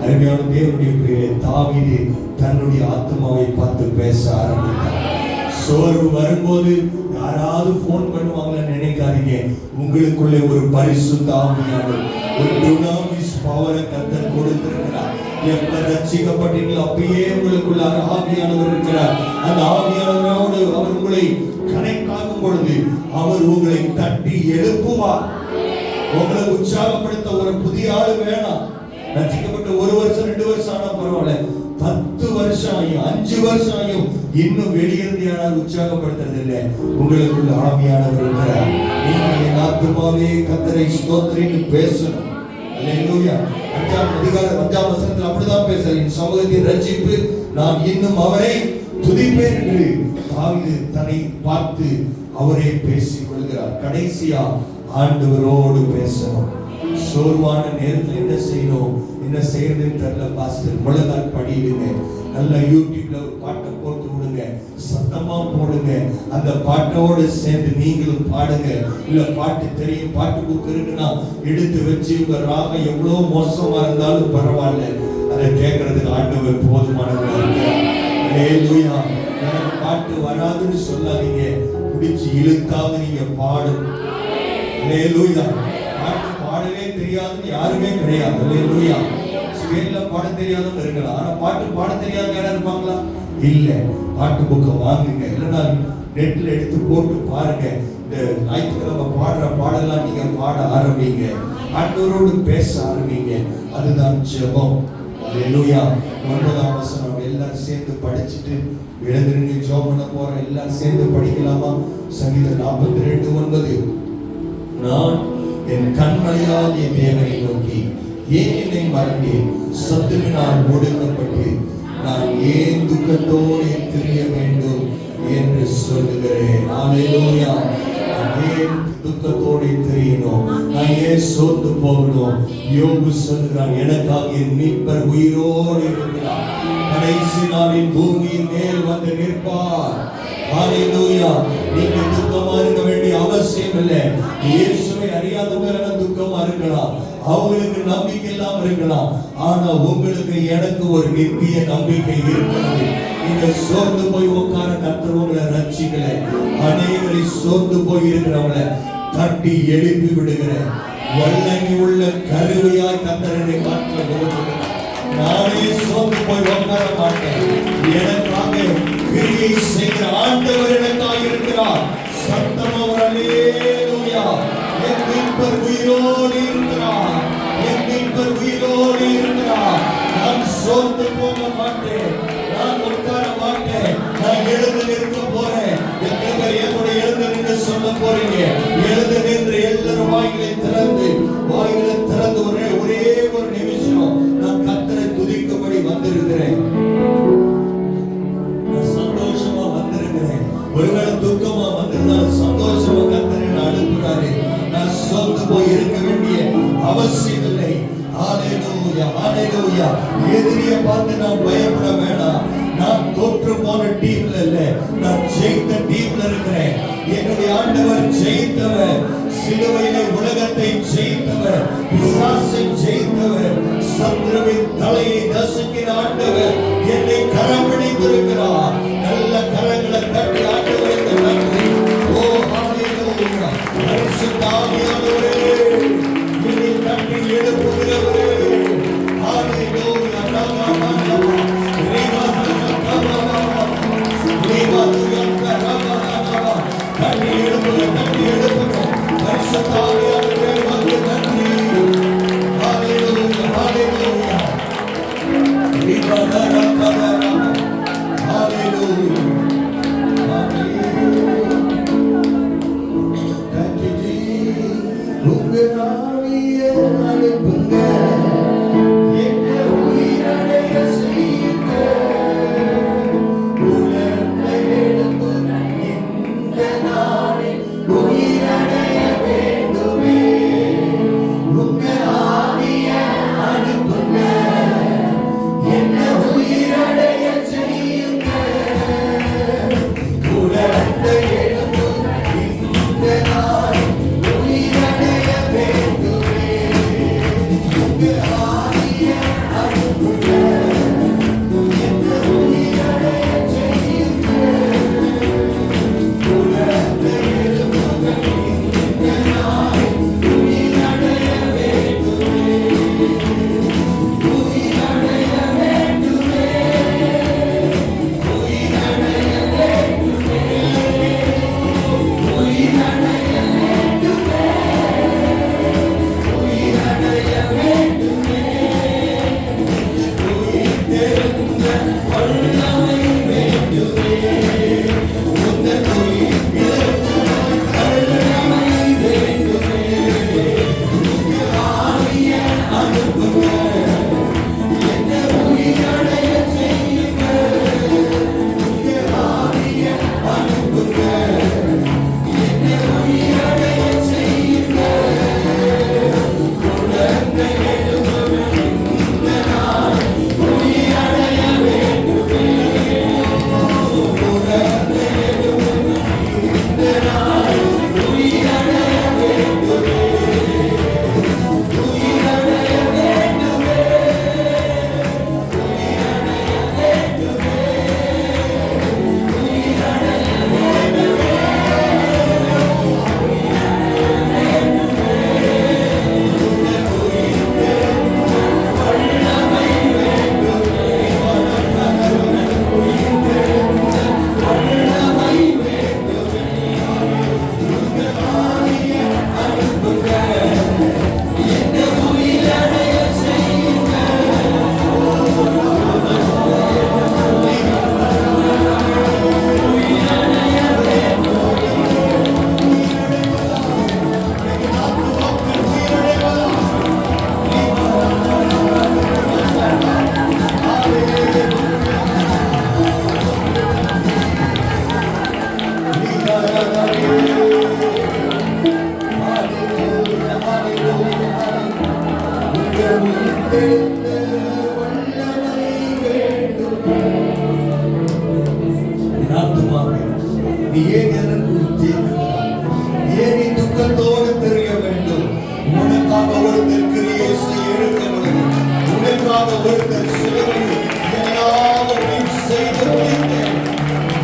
அருமையான தேவனுடைய பிள்ளைகளே, தாவீது தன்னுடைய ஆத்துமாவை பார்த்து பேச ஆரம்பித்தார். சோர்வு வரும்போது யாராவது போன் பண்ணுவாங்களா நினைக்காதீங்க. உங்களுக்குள்ளே ஒரு பரிசுத்த ஆவியானவர், ஒரு டுனாமிஸ் பவரை கர்த்தர் கொடுத்திருக்கிறார். எப்ப ரட்சிக்கப்பட்டீங்களோ அப்பயே உங்களுக்குள்ள ஆவியானவர் இருக்கிறார். அந்த ஆவியானவரோடு அவர் உங்களை கனெக்ட் ஆகும் பொழுது அவர் உங்களை தட்டி எழுப்புவார். உங்களை உற்சாகப்படுத்த ஒரு புதிய ஆளு வேணாம். ரட்சிக்கப்பட்ட 1 வருஷம் 2 வருஷம் ஆனா பரவாயில்ல, 10 வருஷம் ஆயும் 5 வருஷம் ஆயும் இன்னும் வெளியிருந்து யாராவது உற்சாகப்படுத்துறது இல்லை. உங்களுக்குள்ள ஆவியானவர் இருக்கிறார். நீங்க என் ஆத்துமாவே கர்த்தரை ஸ்தோத்திரின்னு பேசணும். அல்லேலூயா. 5ஆம் அதிகாரம் 5ஆம் வசனத்தில் அப்படிதான் பேசுறார். என் சமூகத்தின் ரட்சிப்பு நான் இன்னும் அவரை துதிப்பேன் என்று தாவீது தன்னை பார்த்து அவரே பேசிக் கொள்கிறார். கடைசியா ஆண்டவரோடு பேசணும். சோர்வான நேரத்தில் என்ன செய்யணும், என்ன செய்யறதுன்னு தெரியல பாஸ்டர், முழங்கால் படிடுங்க. நல்ல யூடியூப்ல ஒரு பாட்டை போட்டு விடுங்க, சத்தமா போடுங்க. அந்த பாட்டோடு சேர்ந்து நீங்களும் பாடுங்க. இல்ல பாட்டு தெரியும், பாட்டு புக் இருக்குன்னா எடுத்து வச்சு உங்க ராகம் எவ்வளவு மோசமா இருந்தாலும் பரவாயில்ல, அதை கேட்கறதுக்கு ஆண்டவர் போதுமானவரா இருக்கிறார். அல்லேலூயா. எனக்கு பாட்டு வராதுன்னு சொல்லாதீங்க, பிடிச்சு இழுத்தாவது நீங்க பாடும். அல்லேலூயா. பாட்டு பாடவே தெரியாதுன்னு யாருமே கிடையாது. அல்லேலூயா. ஸ்கேல்ல பாட தெரியாதவங்க இருக்கலாம், ஆனா பாட்டு பாட தெரியாத யாரா இருப்பாங்களா? இல்ல. பாட்டு புக்கை வாங்குங்க, இல்லைன்னா நெட்ல எடுத்து போட்டு பாருங்க. இந்த ஞாயிற்றுக்கிழமை பாடுற பாடலாம் நீங்க பாட ஆரம்பிங்க. ஆண்டவரோடு பேச ஆரம்பிங்க. அதுதான் ஜெபம். அல்லேலூயா. 9ஆம் வசனம் எல்லாரும் சேர்ந்து படிச்சுட்டு எழுந்திருந்து ஜெபம் பண்ண போறோம். எல்லாரும் சேர்ந்து படிக்கலாமா? சங்கீதம் 42:9. நான் என் கண்மலையால் என் தேவனை நோக்கி, ஏன் என்னை மறந்தேன்? சத்துருவினால் ஒடுக்கப்பட்டு நான் ஏன் துக்கத்தோடு திரிய வேண்டும் என்று சொல்லுகிறேன். அல்லேலூயா. நான் ஏன் துக்கத்தோடு தெரியணும்? நான் ஏன் சோர்ந்து போகணும்? யோபு சொல்கிறான், எனக்காக என் மீட்பர் உயிரோடு இருக்கிறார். கடைசி நாளின் பூமியின் மேல் வந்து நிற்பார். ஹalleluya. நீங்க துக்கமா இருக்க வேண்டிய அவசியம் இல்லை. இயேசுவை அறியாதவங்க துக்கமா இருக்கலாம், அவங்களுக்கு நம்பிக்கை இல்லாம இருக்கலாம், ஆனா உங்களுக்கு எனக்கு ஒரு நித்திய நம்பிக்கை இருக்கிறது. நீங்க சோர்ந்து போய் உட்கார கர்த்தர் உங்களை ரட்சிக்கல. அநேகரை சோர்ந்து போய் இருக்கிறவங்களை தட்டி எழுப்பி விடுகிறேன். வல்லமை உள்ள கருவியாய் கர்த்தரை மாற்ற விரும்புகிறேன். நானே சோர்ந்து போய் உட்கார மாட்டேன். எனக்காக கிரியை செய்கிற ஆண்டவர் எனக்காக இருக்கிறார். சத்தமா அல்லேலூயா. என் மீட்பர் உயிரோடு இருக்கிறார். என் மீட்பர் உயிரோடு இருக்கிறார். நான் சோர்ந்து போக மாட்டேன். நான் உட்கார மாட்டேன். நான் எழுந்து நிற்க போறேன். எத்தனை பேர் என்னுடைய எழுந்து நின்று சொல்ல போறீங்க? எழுந்து நின்று எல்லாரும் வாய்களை திறந்து ஒரே ஒரு நிமிஷம் நான் கர்த்தரை துதிக்கும்படி வந்திருக்கிறேன். சந்தோஷமா வந்திருக்கிறேன். ஒருவேளை துக்கமா வந்திருந்தாலும் சந்தோஷமா கர்த்தரை அனுப்புறாரு. நான் சோர்ந்து போய் இருக்க வேண்டிய அவசியம் இல்லை. ஹalleluya, ஹalleluya. எதிரியை பார்த்து நான் பயப்பட வேண்டாம். நான் தோற்று போன டீம்ல இல்ல, நான் ஜெயித்த டீம்ல இருக்கிறேன். என்னுடைய ஆண்டவர் ஜெயித்தவர். சிலுவையிலே உலகத்தை ஜெயித்தவர், பிசாசை ஜெயித்தவர், சத்ருவின் தலையை நசுக்கின ஆண்டவர் என்னை கரம் பிடித்திருக்கிறார். நல்ல கரங்களை தட்டி ஆண்டவருக்கு நன்றி. ஓ ஹalleluya. பரிசுத்த ஆவியானவரே, என்னை தட்டி எழுப்புகிறவரே, ஹalleluya. எழுந்த வல்லமை வேண்டும். என் ஆத்துமாவே, நீ ஏன் எனக்குள் தேங்குகிறாய்? ஏன் நீ துக்கத்தோடு தெரிய வேண்டும்? உனக்காக ஒருத்தர் கிரியை செய்ய இருக்க வேண்டும். உனக்காக ஒருத்தர் சிலுவையில் எல்லாவற்றையும் செய்து முடித்தேன்.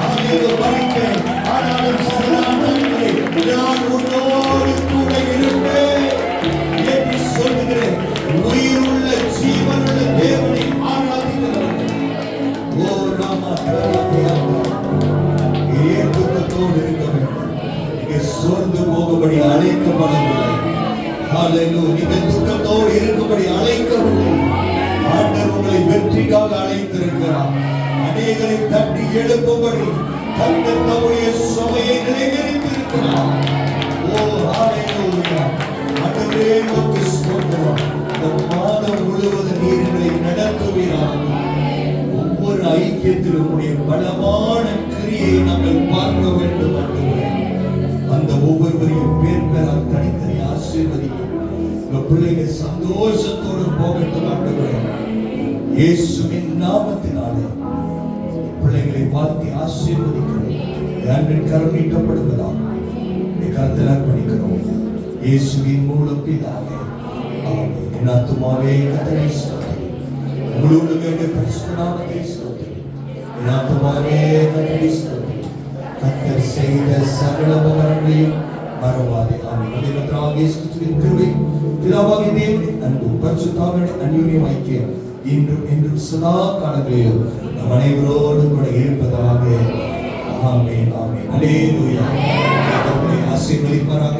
அநேக மறித்தேன், ஆனாலும் சில நாட்களில் நான் உன்னோடு கூட இருப்பேன் என்று சொல்கிறேன். உயிருள்ள ஜீவனுள்ள தேவனை ஆராதிக்கிறவர்கள். ஓ ராமா ஏன் துக்கத்தோடு இருக்க வேண்டும்? நீங்க சோர்ந்து போகும்படி அழைக்கப்படவில்லை. ஹalleluya. நீங்கள் துக்கத்தோடு இருக்கும்படி அழைக்கவில்லை. ஆண்டவர் உங்களை வெற்றிக்காக அழைத்திருக்கிறார். அநேகரை தட்டி எழுப்பும்படி கர்த்தர் தம்முடைய சபையை நிலைநிறுத்தியிருக்கிறார். ஓ ஹalleluya. ஆண்டவரே உமக்கு ஸ்தோத்திரம். இந்த மாதம் முழுவதும் நீர் எங்களை நடத்துவீராக. ஒவ்வொரு ஐக்கியத்திலும் உடைய பலமான கிரியை நாங்கள் பார்க்க வேண்டும். ஆண்டவரே, அந்த ஒவ்வொருவரையும் பேர் பேரால் தனித்தனி ஆசீர்வதிக்கும். உங்க பிள்ளைகள் சந்தோஷத்தோடு போகட்டும். ஆண்டவரே, இயேசுவின் நாமத்தினாலே பிள்ளைகளை வாழ்த்தி ஆசீர்வதிக்கிறோம். அன்பின் கரம் நீட்டப்படுவதாக கருத்தில் அர்ப்பணிக்கிறோம். இயேசுவின் மூலம் பிதாவே, ஆமென். என் ஆத்துமாவே கர்த்தரை ஸ்தோத்திரி. முழுவதுமே பரிசுத்த நாமத்தை ஸ்தோத்திரி. என் ஆத்துமாவே கர்த்தரை ஸ்தோத்திரி. கர்த்தர் செய்த சகல உபகாரங்களையும் மறவாதே. ஆமென். கர்த்தராகிய இயேசு கிறிஸ்துவின் கிருபை, பிதாவாகிய தேவனின் அன்பு, பரிசுத்த ஆவியின் அந்யோன்ய ஐக்கியம் இன்றும் என்றும் சதா காலங்களிலும் நம் அனைவரோடு கூட இருப்பதாக. ஆமென், ஆமென். அல்லேலூயா. கர்த்தர் உங்களை ஆசீர்வதிப்பாராக.